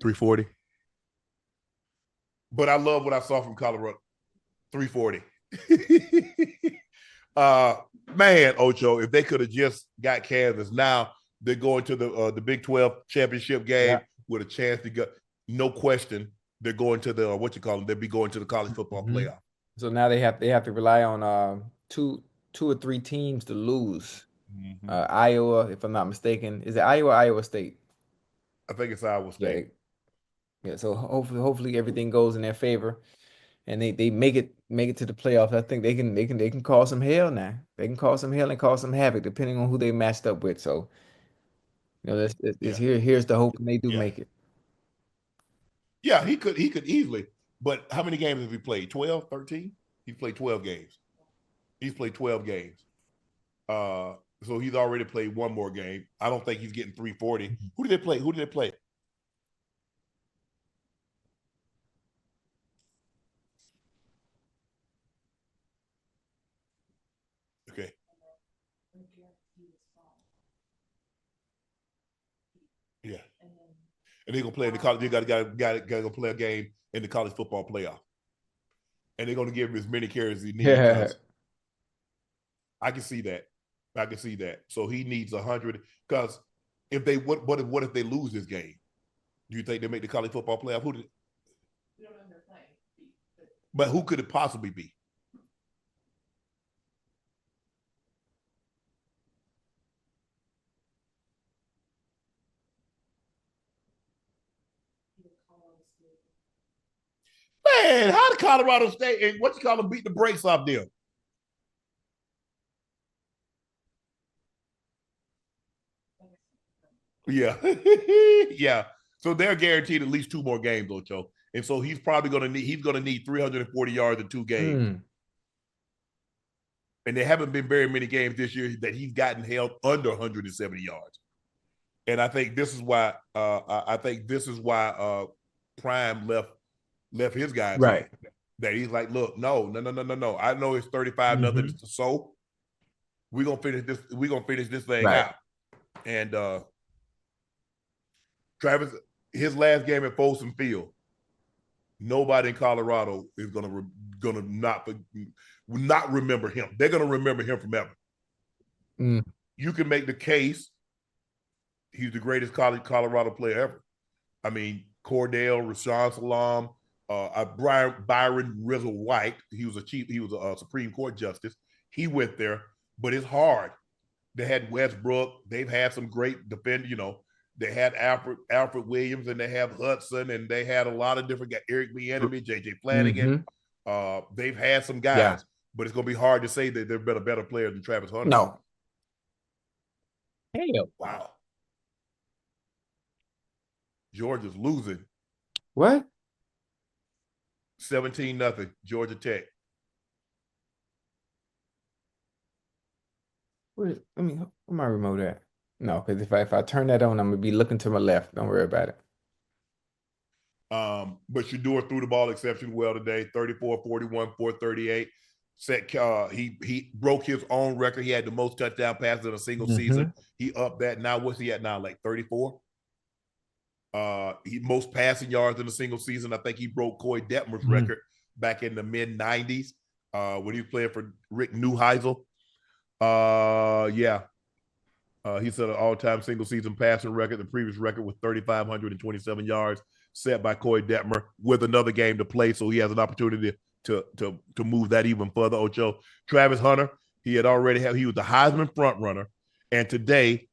340. But I love what I saw from Colorado. 340. Man, Ocho, if they could have just got Kansas, now they're going to the Big 12 championship game with a chance to get, no question, they're going to the they'll be going to the college football playoff.
So now they have to rely on two or three teams to lose. Iowa, if I'm not mistaken. Is it Iowa or Iowa State?
I think it's Iowa State.
Yeah, so hopefully everything goes in their favor and they make it to the playoffs. I think they can cause some hell now. They can cause some hell and cause some havoc depending on who they matched up with. So, here's the hope, and they do make it.
Yeah, he could easily. But how many games have he played? 12, 13? He played 12 games. He's played 12 games. So he's already played one more game. I don't think he's getting 340. Who did they play? Okay. Yeah. And they're gonna play in the college. They gotta play a game in the college football playoff. And they're gonna give him as many carries as he needs. Yeah. I can see that. So he needs 100 because if they what if they lose this game? Do you think they make the college football playoff? Who did? You don't know they're playing. But who could it possibly be? Man, how did Colorado State and beat the brakes off them? Yeah. Yeah. So they're guaranteed at least 2 more games, Ocho. And so he's probably gonna need 340 yards in 2 games. And there haven't been very many games this year that he's gotten held under 170 yards. And I think this is why Prime left his guys
right.
That he's like, look, no. I know it's 35-0, so we're gonna finish this thing out. And Travis, his last game at Folsom Field, nobody in Colorado is gonna not remember him. They're gonna remember him forever. You can make the case he's the greatest Colorado player ever. I mean, Cordell, Rashawn Salam, Byron Rizzle White. He was a Supreme Court justice. He went there, but it's hard. They had Westbrook. They've had some great defenders. They had Alfred Williams, and they have Hudson, and they had a lot of different guys. Eric Bieniemy, J.J. Flanagan. They've had some guys, but it's going to be hard to say that they've been a better player than Travis Hunter.
No. Hell.
Wow. Georgia's losing.
What?
17-0, Georgia Tech.
Where my remote at? No, because if I turn that on, I'm gonna be looking to my left. Don't worry about it.
But Shedeur threw the ball exceptionally well today. 34, 41, 438. He broke his own record. He had the most touchdown passes in a single season. He upped that. Now what's he at now? Like 34? He most passing yards in a single season. I think he broke Coy Detmer's record back in the mid-90s when he was playing for Rick Neuheisel. He set an all-time single season passing record. The previous record was 3,527 yards set by Coy Detmer with another game to play. So he has an opportunity to move that even further. Ocho. Travis Hunter, he was the Heisman front runner. And today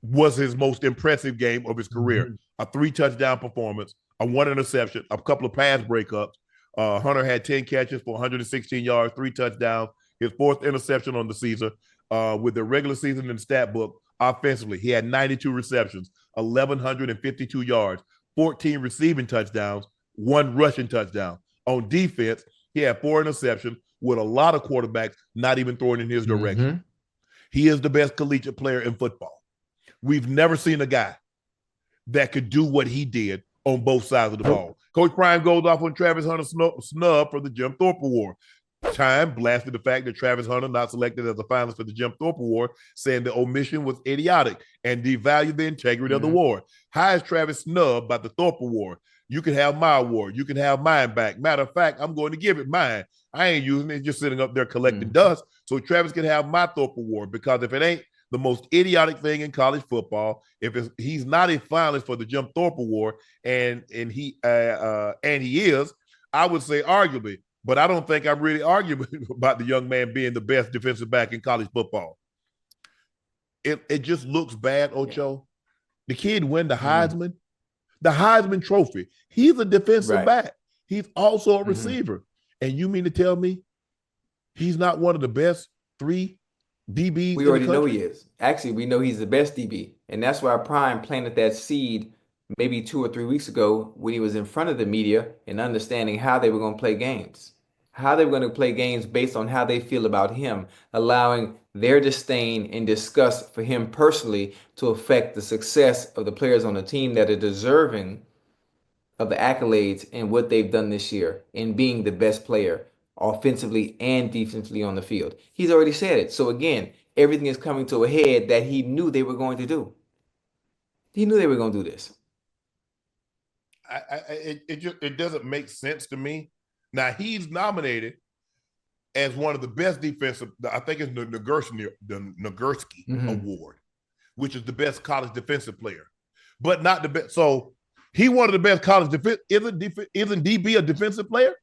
was his most impressive game of his career. A 3-touchdown performance, a 1 interception, a couple of pass breakups. Hunter had 10 catches for 116 yards, 3 touchdowns, his 4th interception on the season. With the regular season in the stat book, offensively, he had 92 receptions, 1,152 yards, 14 receiving touchdowns, 1 rushing touchdown. On defense, he had 4 interceptions with a lot of quarterbacks not even throwing in his direction. He is the best collegiate player in football. We've never seen a guy that could do what he did on both sides of the ball. Coach Prime goes off on Travis Hunter snub for the Jim Thorpe Award. Time blasted the fact that Travis Hunter not selected as a finalist for the Jim Thorpe Award, saying the omission was idiotic and devalued the integrity of the award. How is Travis snubbed by the Thorpe Award? You can have my award. You can have mine back. Matter of fact, I'm going to give it mine. I ain't using it. It's just sitting up there collecting dust. So Travis can have my Thorpe Award, because if it ain't the most idiotic thing in college football, if he's not a finalist for the Jim Thorpe Award, and he is, I would say arguably, but I don't think I'm really arguing about the young man being the best defensive back in college football. It just looks bad, Ocho. The kid win the Heisman. The Heisman Trophy. He's a defensive back. He's also a receiver. And you mean to tell me he's not one of the best 3 DBs?
We already know he is. Actually, we know he's the best DB. And that's why Prime planted that seed maybe 2 or 3 weeks ago when he was in front of the media and understanding how they were going to play games. How they were going to play games based on how they feel about him, allowing their disdain and disgust for him personally to affect the success of the players on the team that are deserving of the accolades and what they've done this year in being the best player offensively and defensively on the field. He's already said it. So again, everything is coming to a head that he knew they were going to do. He knew they were going to do this.
It doesn't make sense to me. Now, he's nominated as one of the best defensive, I think it's the Nagurski Award, which is the best college defensive player, but not the best. So he one of the best college defense. Isn't DB a defensive player?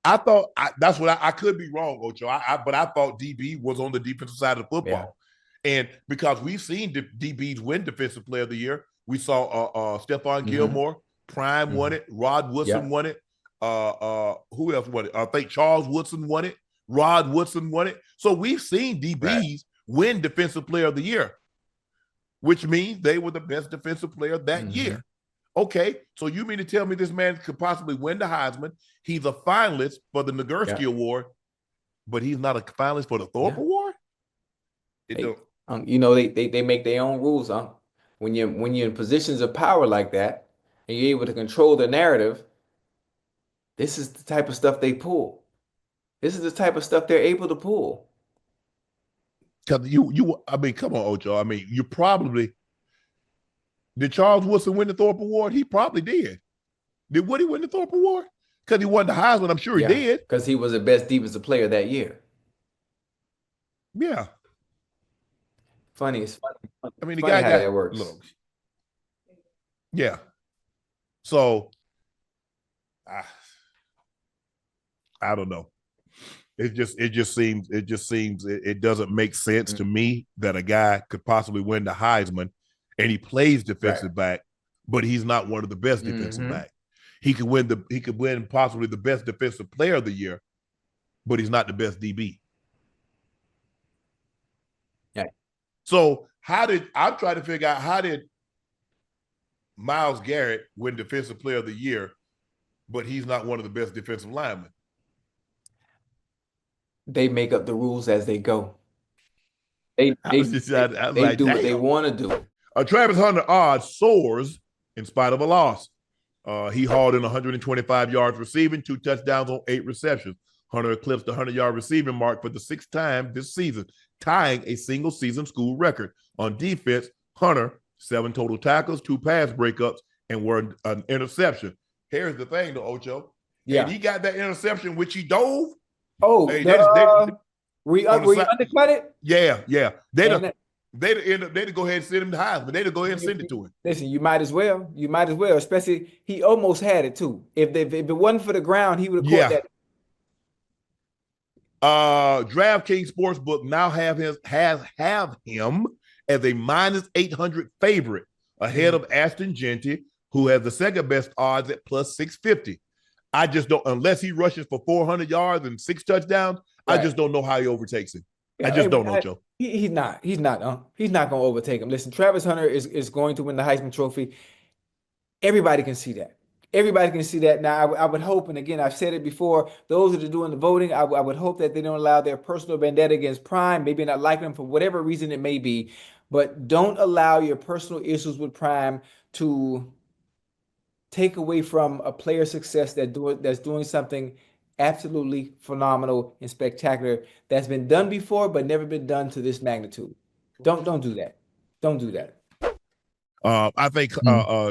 I thought that's what I could be wrong, Ocho. But I thought DB was on the defensive side of football, and because we've seen DBs win Defensive Player of the Year, we saw Stephon Gilmore. Prime won it. Rod Woodson won it. Who else won it? I think Charles Woodson won it. Rod Woodson won it. So we've seen DBs win Defensive Player of the Year, which means they were the best defensive player that year. Okay, so you mean to tell me this man could possibly win the Heisman? He's a finalist for the Nagurski Award, but he's not a finalist for the Thorpe Award?
You know, they make their own rules, huh? When you're in positions of power like that, and you're able to control the narrative, this is the type of stuff they pull. This is the type of stuff they're able to pull.
Because I mean, come on, Ocho. I mean, you probably did. Charles Woodson win the Thorpe Award? He probably did. Did Woody win the Thorpe Award? Because he won the Heisman, I'm sure he did.
Because he was the best defensive player that year.
Yeah.
Funny. It's funny.
I mean, the guy got
that works.
Look. Yeah. So, I don't know. It just seems it doesn't make sense to me that a guy could possibly win the Heisman, and he plays defensive back, but he's not one of the best defensive back. He could win possibly the best defensive player of the year, but he's not the best DB.
Yeah.
So I'm trying to figure out how did Myles Garrett win Defensive Player of the Year, but he's not one of the best defensive linemen?
They make up the rules as they go. They do what they want to do.
Travis Hunter odds soars in spite of a loss. He hauled in 125 yards receiving, 2 touchdowns on 8 receptions. Hunter eclipsed the 100-yard receiving mark for the 6th time this season, tying a single-season school record. On defense, Hunter, 7 total tackles, 2 pass breakups, and an interception. Here's the thing, though, Ocho. Yeah. And he got that interception, which he dove.
Oh, hey, were you undercut it?
Yeah. They'd go ahead and send him to Heisman. They'd go ahead and send it to him.
Listen, you might as well. Especially he almost had it too. If it wasn't for the ground, he would have caught
that. DraftKings Sportsbook now have him as a -800 favorite ahead of Ashton Genty, who has the second best odds at +650. I just don't, unless he rushes for 400 yards and 6 touchdowns, I just don't know how he overtakes him. I just don't know, Joe.
He's not going to overtake him. Listen, Travis Hunter is going to win the Heisman Trophy. Everybody can see that. Everybody can see that. Now, I would hope, and again, I've said it before, those that are doing the voting, I would hope that they don't allow their personal vendetta against Prime, maybe not liking him for whatever reason it may be, but don't allow your personal issues with Prime to
take away from a player's success that's doing something absolutely phenomenal and spectacular that's been done before but never been done to this magnitude. Don't do that. Don't do that.
I think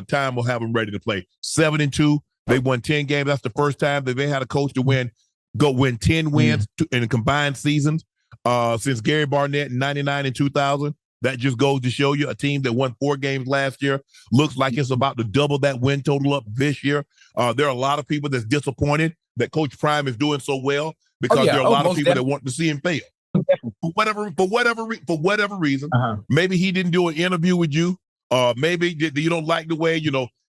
time will have them ready to play. 7-2. They won 10 games. That's the first time that they had a coach to win 10 wins in combined seasons since Gary Barnett in 99 and 2000. That just goes to show you a team that won 4 games last year looks like it's about to double that win total up this year. There are a lot of people that's disappointed that Coach Prime is doing so well because there are a lot of people that want to see him fail. For whatever reason, maybe he didn't do an interview with you. Maybe you don't like the way,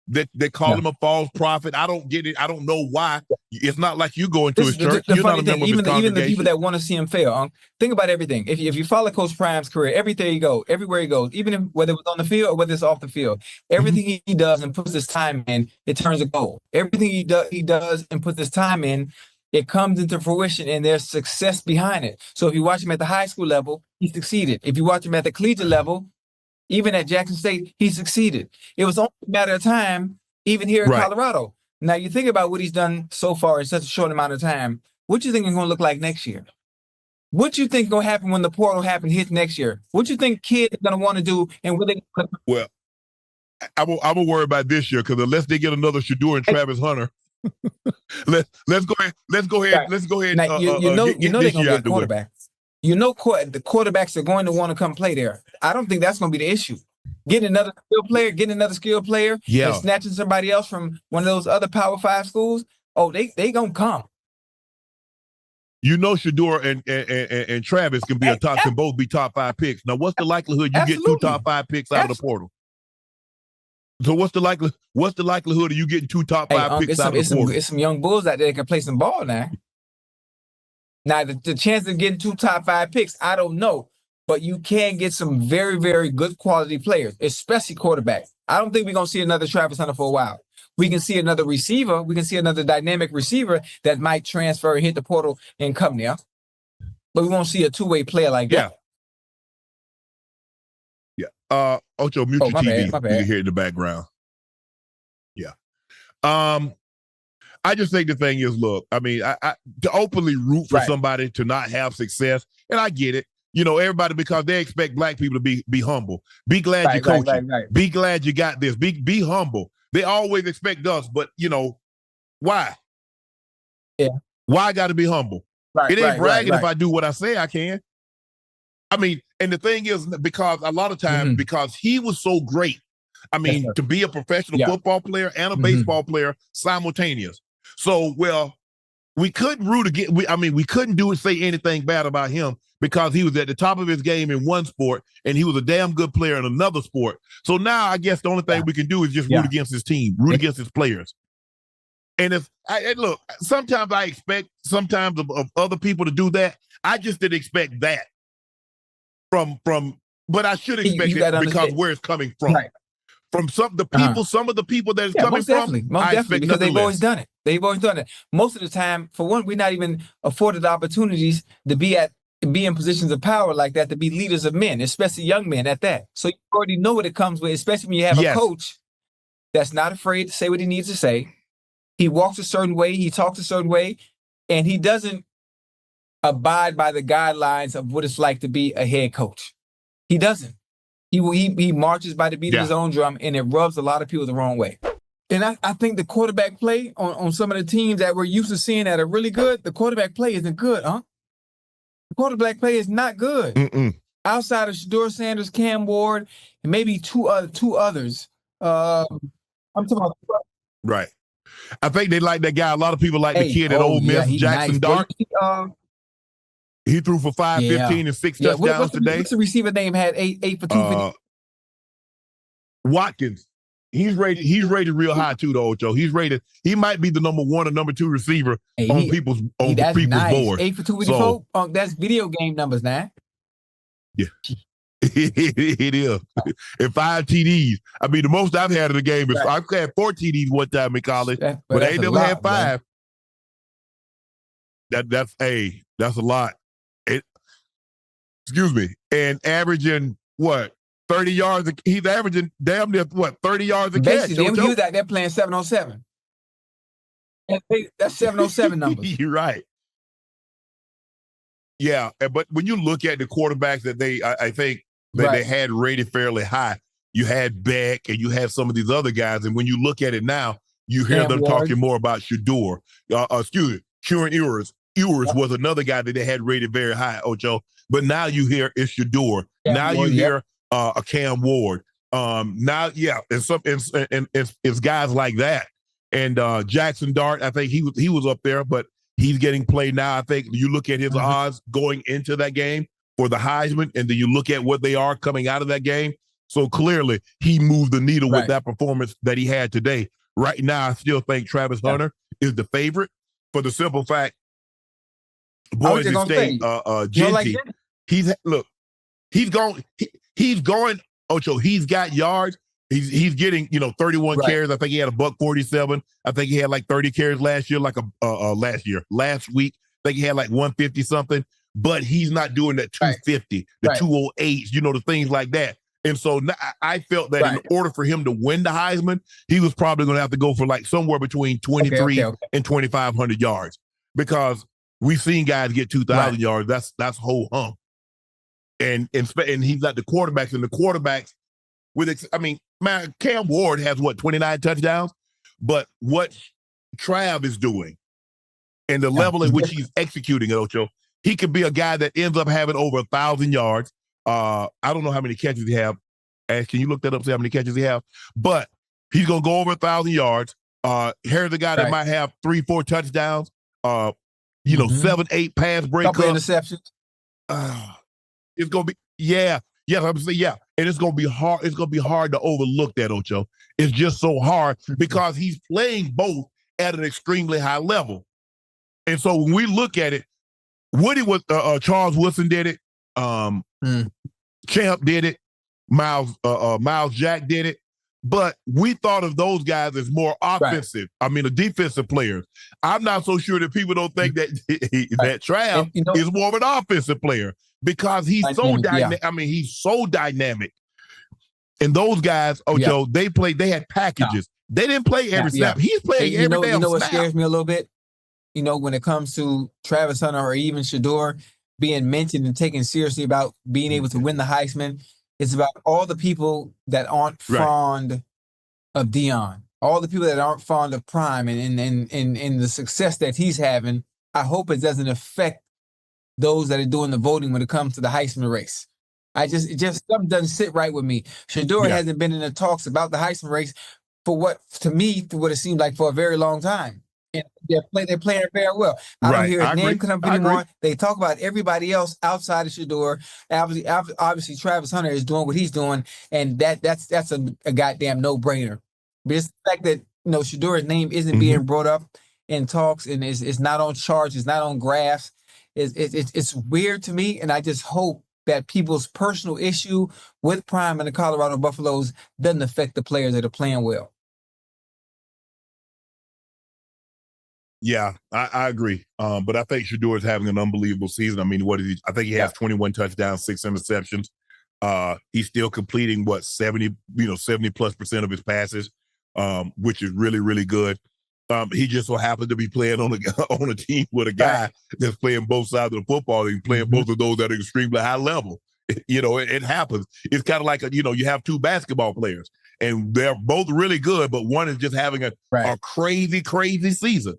they call him a false prophet. I don't get it. I don't know why. It's not like you go into his church.
You're not a member of his congregation. Even the people that want to see him fail, think about everything. If you follow Coach Prime's career, everywhere he goes, even whether it's on the field or whether it's off the field, everything he does and puts his time in, it turns a goal. Everything he does and puts his time in, it comes into fruition and there's success behind it. So if you watch him at the high school level, he succeeded. If you watch him at the collegiate level, even at Jackson State, he succeeded. It was only a matter of time, even here in Colorado. Now, you think about what he's done so far in such a short amount of time. What do you think it's going to look like next year? What do you think is going to happen when the portal hits next year? What do you think kids are going to want to do? And what they?
Well, I'm gonna worry about this year because unless they get another Shedeur and Travis Hunter, let's go ahead.
Now, you know they're going to get quarterback. The quarterbacks are going to want to come play there. I don't think that's going to be the issue. Getting another skilled player, and snatching somebody else from one of those other Power 5 schools. Oh, they going to come.
Shedeur and Travis can both be top 5 picks. Now, what's the likelihood you get 2 top 5 picks out of the portal? So what's the likelihood of you getting 2 top 5 picks out of the portal?
It's some young bulls out there that can play some ball now. Now, the chance of getting 2 top 5 picks, I don't know. But you can get some very, very good quality players, especially quarterbacks. I don't think we're going to see another Travis Hunter for a while. We can see another receiver. We can see another dynamic receiver that might transfer and hit the portal and come there. But we won't see a two-way player like that.
Yeah. Ocho, mute your TV.
My bad.
You can hear it in the background. Yeah. I just think the thing is, look, I mean, I to openly root for somebody to not have success, and I get it. Everybody, because they expect black people to be humble. Be glad you're coaching. Be glad you got this. Be humble. They always expect us, but why?
Yeah.
Why I got to be humble? It ain't bragging if I do what I say I can. I mean, and the thing is, because a lot of times, because he was so great, I mean, to be a professional football player and a baseball player simultaneous. So, we couldn't we couldn't say anything bad about him because he was at the top of his game in one sport and he was a damn good player in another sport. So now I guess the only thing we can do is just root against his team, root against his players. And look, sometimes I expect of other people to do that. I just didn't expect that but I should expect it because where it's coming from. Right. From some of the people that it's coming from,
most definitely, because they've always done it. They've always done it. Most of the time, for one, we're not even afforded opportunities to be in positions of power like that, to be leaders of men, especially young men at that. So you already know what it comes with, especially when you have a coach that's not afraid to say what he needs to say. He walks a certain way, he talks a certain way, and he doesn't abide by the guidelines of what it's like to be a head coach. He doesn't. He marches by the beat of his own drum, and it rubs a lot of people the wrong way. And I think the quarterback play on some of the teams that we're used to seeing that are really good, the quarterback play isn't good, huh? The quarterback play is not good. Outside of Shedeur Sanders, Cam Ward, and maybe two others. I'm talking about
right. I think they like that guy. A lot of people like the kid at Ole Miss, Jackson Dart. He threw for 515 and 6 touchdowns today.
What's the receiver name had 8 for 250?
Watkins. He's rated real high too, though, Ocho. He might be the number 1 or number 2 receiver on people's board.
8 for 254. That's video game numbers now.
Yeah. It is. And 5 TDs. I mean, the most I've had in the game is I've had 4 TDs one time in college, but I ain't never had 5. That's a lot. Excuse me. And averaging what? 30 yards. He's averaging damn near, what, 30 yards a catch.
Basically, they use that. They're playing 7-on-7. That's 7-on-7 numbers.
You're right. Yeah, but when you look at the quarterbacks that I think that they had rated fairly high, you had Beck and you had some of these other guys, and when you look at it now, you hear them talking more about Shedeur. Kieran Ewers. Ewers was another guy that they had rated very high, Ocho. But now you hear it's Shedeur. Now you hear a Cam Ward. Now, it's guys like that. And Jackson Dart, I think he was up there, but he's getting played now. I think you look at his odds going into that game for the Heisman, and then you look at what they are coming out of that game. So clearly, he moved the needle with that performance that he had today. Right now, I still think Travis Hunter is the favorite for the simple fact, Boise State, Genty, he's going, Ocho, he's got yards. He's getting, 31 carries. I think he had a $147. I think he had like 30 carries last year, last week. I think he had like 150 something, but he's not doing that 250, the 208s, the things like that. And so I felt that in order for him to win the Heisman, he was probably going to have to go for like somewhere between 23 and 2,500 yards, because we've seen guys get 2,000 yards. That's whole hump. And he's not the quarterbacks, and the quarterbacks Cam Ward has 29 touchdowns, but what Trav is doing and the level at which he's executing, Ocho, he could be a guy that ends up having over 1,000 yards. I don't know how many catches he have. Ash, can you look that up, see how many catches he have? But he's going to go over 1,000 yards. Here's a guy that might have 3-4 touchdowns, 7-8 pass breakups.
Couple interceptions.
It's going to be, I'm saying, and it's going to be hard. It's going to be hard to overlook that, Ocho. It's just so hard because he's playing both at an extremely high level. And so when we look at it, Charles Woodson did it. Champ did it. Miles Jack did it. But we thought of those guys as more offensive. The defensive players. I'm not so sure that people don't think that that Trav is more of an offensive player because he's so dynamic. He's so dynamic. And those guys, Ocho, they had packages. They didn't play every snap. He's playing every damn snap. You know what
scares me a little bit? When it comes to Travis Hunter or even Shedeur being mentioned and taken seriously about being able to win the Heisman, it's about all the people that aren't fond of Deion, all the people that aren't fond of Prime and the success that he's having. I hope it doesn't affect those that are doing the voting when it comes to the Heisman race. It just something doesn't sit right with me. Shedeur hasn't been in the talks about the Heisman race for what it seemed like for a very long time. And they're playing it very well. I don't hear his name come up anymore. They talk about everybody else outside of Shedeur. Obviously, Travis Hunter is doing what he's doing, and that's a goddamn no-brainer. But it's the fact that Shedeur's name isn't being brought up in talks, and it's not on charts, it's not on graphs. It's weird to me, and I just hope that people's personal issue with Prime and the Colorado Buffaloes doesn't affect the players that are playing well.
Yeah, I agree. But I think Shedeur is having an unbelievable season. What is he? I think he has 21 touchdowns, 6 interceptions. He's still completing 70+% of his passes, which is really, really good. He just so happened to be playing on a team with a guy that's playing both sides of the football. He's playing both of those at an extremely high level. It happens. It's kind of like you have two basketball players, and they're both really good, but one is just having a crazy, crazy season.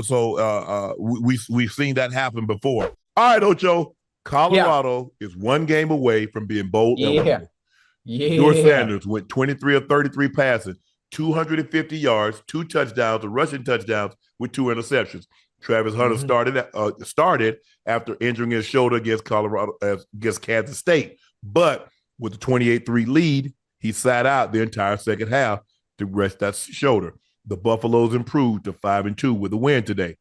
So we've seen that happen before. All right, Ocho, Colorado is one game away from being bold. Shedeur Sanders went 23 of 33 passing, 250 yards, 2 touchdowns, a rushing touchdowns with 2 interceptions. Travis Hunter started after injuring his shoulder against Kansas State, but with the 28-3 lead, he sat out the entire second half to rest that shoulder. The Buffaloes improved to 5-2 with a win today.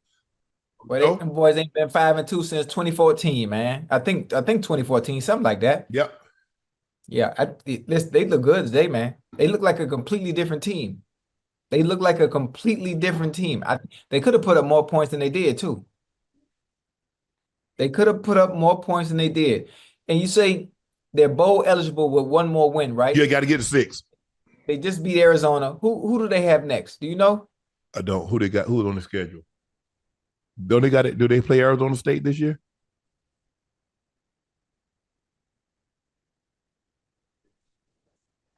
Well, them boys ain't been 5-2 since 2014, man. I think 2014, something like that.
Yep.
Yeah, they look good today, man. They look like a completely different team. They could have put up more points than they did, too. They could have put up more points than they did. And you say they're bowl eligible with one more win, right?
You got to get to 6.
They just beat Arizona. Who do they have next? Do you know?
I don't. Who they got? Who's on the schedule? Don't they got it? Do they play Arizona State this year?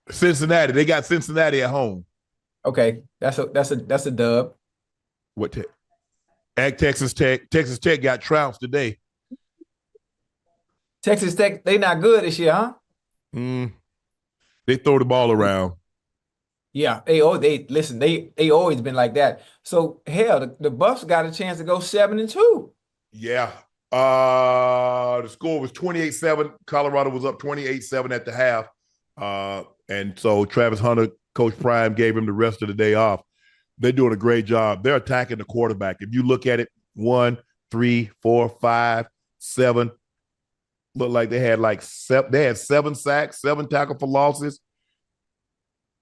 Cincinnati. They got Cincinnati at home.
Okay, that's a dub.
What? Texas Tech. Texas Tech got trounced today.
Texas Tech, they not good this year, huh?
They throw the ball around.
Yeah, they always been like that. So hell, the Buffs got a chance to go 7-2.
Yeah. The score was 28-7. Colorado was up 28-7 at the half. And so Travis Hunter, Coach Prime, gave him the rest of the day off. They're doing a great job. They're attacking the quarterback. If you look at it, 1, 3, 4, 5, 7. Looked like they had they had 7 sacks, 7 tackle for losses.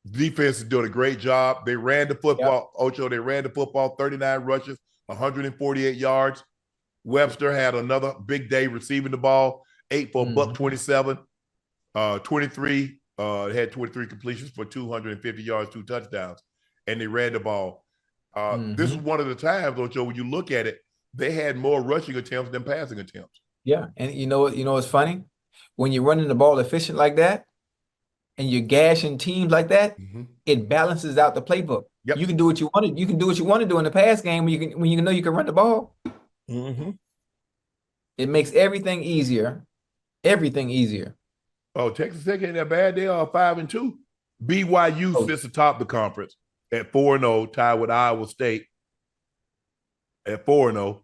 Defense is doing a great job. They ran the football, Ocho. They ran the football, 39 rushes, 148 yards. Webster had another big day receiving the ball, 8 for a buck 27, 23. They had 23 completions for 250 yards, 2 touchdowns, and they ran the ball. This is one of the times, Ocho, when you look at it, they had more rushing attempts than passing attempts.
Yeah, and you know what's funny? When you're running the ball efficient like that, and you're gashing teams like that, it balances out the playbook.
Yep.
You can do what you want to. You can do what you want to do in the pass game when you know you can run the ball. It makes everything easier. Everything easier.
Oh, Texas Tech ain't that bad. They are 5-2. BYU sits atop the conference at 4-0, tied with Iowa State at 4-0.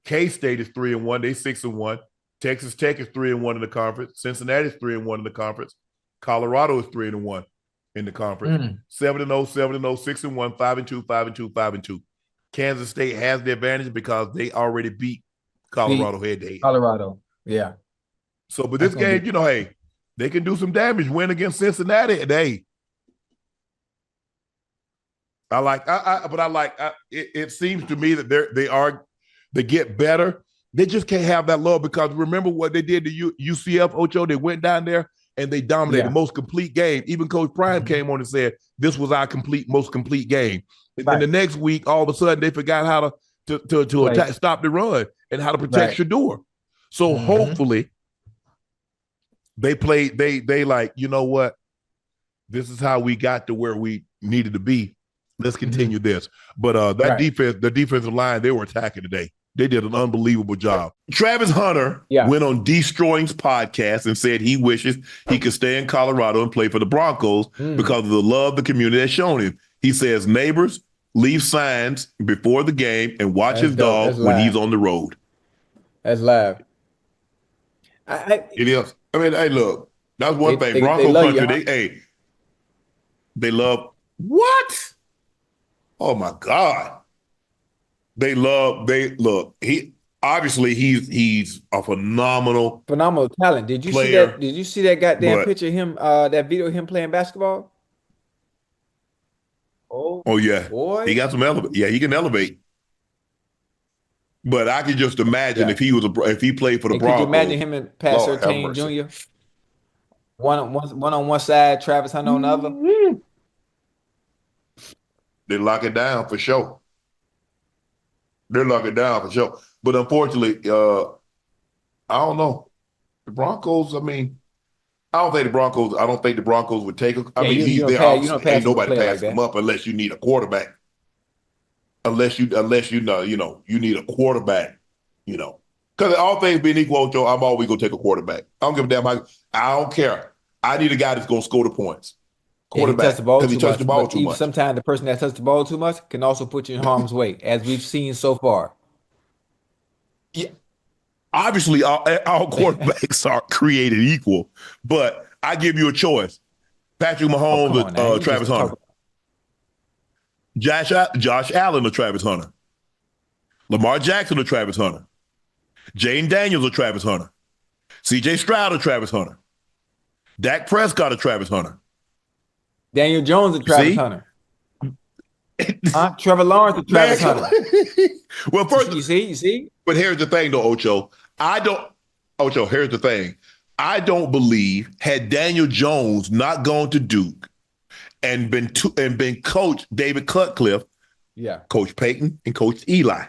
K-State is 3-1. They 6-1. Texas Tech is 3-1 in the conference. Cincinnati is 3-1 in the conference. Colorado is 3-1 in the conference. 7-0, 7-0, 6-1, 5-2, 5-2, 5-2. Kansas State has the advantage because they already beat Colorado head-to-head.
Colorado, yeah.
So, but this game, hey, they can do some damage. Win against Cincinnati today. It seems to me that they get better. They just can't have that love because remember what they did to UCF, Ocho? They went down there and they dominated the most complete game. Even Coach Prime came on and said, this was our most complete game. And then the next week, all of a sudden, they forgot how to attack, stop the run and how to protect Shedeur. So hopefully they like, you know what? This is how we got to where we needed to be. Let's continue this. But the defensive line, they were attacking today. They did an unbelievable job. Travis Hunter went on Destroying's podcast and said he wishes he could stay in Colorado and play for the Broncos because of the love the community has shown him. He says neighbors leave signs before the game and watch his dog when he's on the road.
That's live.
It is. I mean, hey, look, that's one thing. Bronco country, they love what? Oh my God. He obviously he's a phenomenal
talent. Did you see that? Did you see that goddamn picture of him, that video of him playing basketball?
Oh yeah. Boy. He got some elevate. Yeah, he can elevate. But I can just imagine if he played for the Broncos.
Could you imagine him and Pat Surtain Jr.? One on one side, Travis Hunter on the other.
They lock it down for sure. But unfortunately, I don't know. The Broncos, I don't think the Broncos would take him. Ain't nobody passing him up unless you need a quarterback. Unless you know, you need a quarterback, Because all things being equal, Joe, I'm always going to take a quarterback. I don't give a damn. I don't care. I need a guy that's going to score the points. Quarterback, because he touched the ball too much.
Sometimes the person that touched the ball too much can also put you in harm's way, as we've seen so far.
Yeah, obviously, all quarterbacks are created equal, but I give you a choice: Patrick Mahomes or Travis Hunter, Josh Allen or Travis Hunter, Lamar Jackson or Travis Hunter, Jane Daniels or Travis Hunter, C.J. Stroud or Travis Hunter, Dak Prescott or Travis Hunter.
Daniel Jones or Travis Hunter. Trevor Lawrence or Travis Hunter.
Well, first
you see.
But here's the thing, though, Ocho. Here's the thing. I don't believe had Daniel Jones not gone to Duke and been coached David Cutcliffe, Coach Payton, and Coach Eli.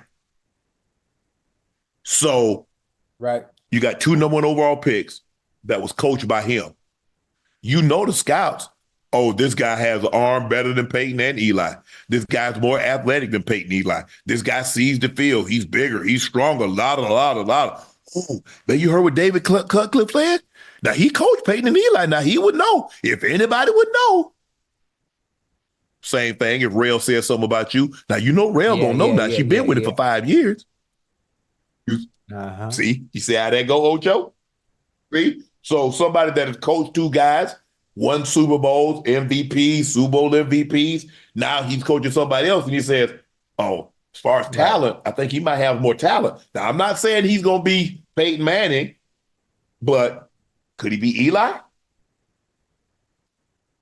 So you got 2 number 1 overall picks that was coached by him. You know the scouts. Oh, this guy has an arm better than Peyton and Eli. This guy's more athletic than Peyton and Eli. This guy sees the field. He's bigger. He's stronger. A lot. Oh, but you heard what David Cutcliffe said? Now, he coached Peyton and Eli. Now, he would know. If anybody would know. Same thing if Rail says something about you. Now, you know Rail gonna know now. She been with it for 5 years. See? You see how that go, Ocho? See? So somebody that has coached 2 guys, won Super Bowls, MVPs, Super Bowl MVPs. Now he's coaching somebody else, and he says, oh, as far as talent, I think he might have more talent. Now, I'm not saying he's going to be Peyton Manning, but could he be Eli?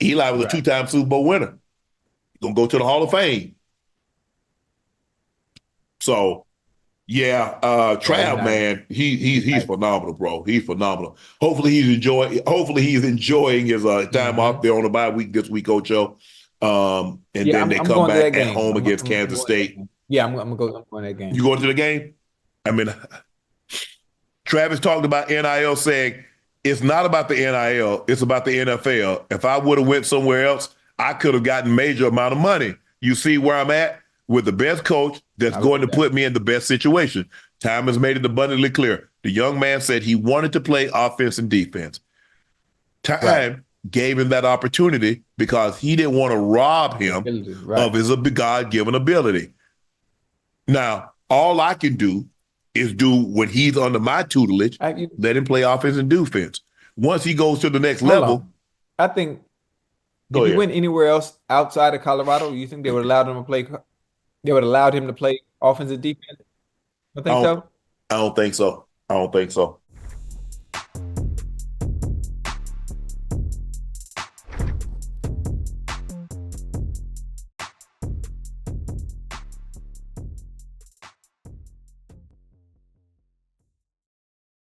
Eli was a 2-time Super Bowl winner. He's going to go to the Hall of Fame. So, Trav, man, he's phenomenal, bro. He's phenomenal. Hopefully he's enjoying his time off there on the bye week this week, Ocho. And then they come back at home against Kansas State.
I'm going that game.
You going to the game? I mean, Travis talked about NIL, saying it's not about the NIL, it's about the NFL. If I would have went somewhere else, I could have gotten major amount of money. You see where I'm at? With the best coach that's going to put me in the best situation. Time has made it abundantly clear. The young man said he wanted to play offense and defense. Time gave him that opportunity because he didn't want to rob him of his God-given ability. Now, all I can do is do when he's under my tutelage, let him play offense and defense. Once he goes to the next level.
I think if he went anywhere else outside of Colorado, you think they would allow him to play? They would have allowed him to play offense and defense? I think so.
I don't think so.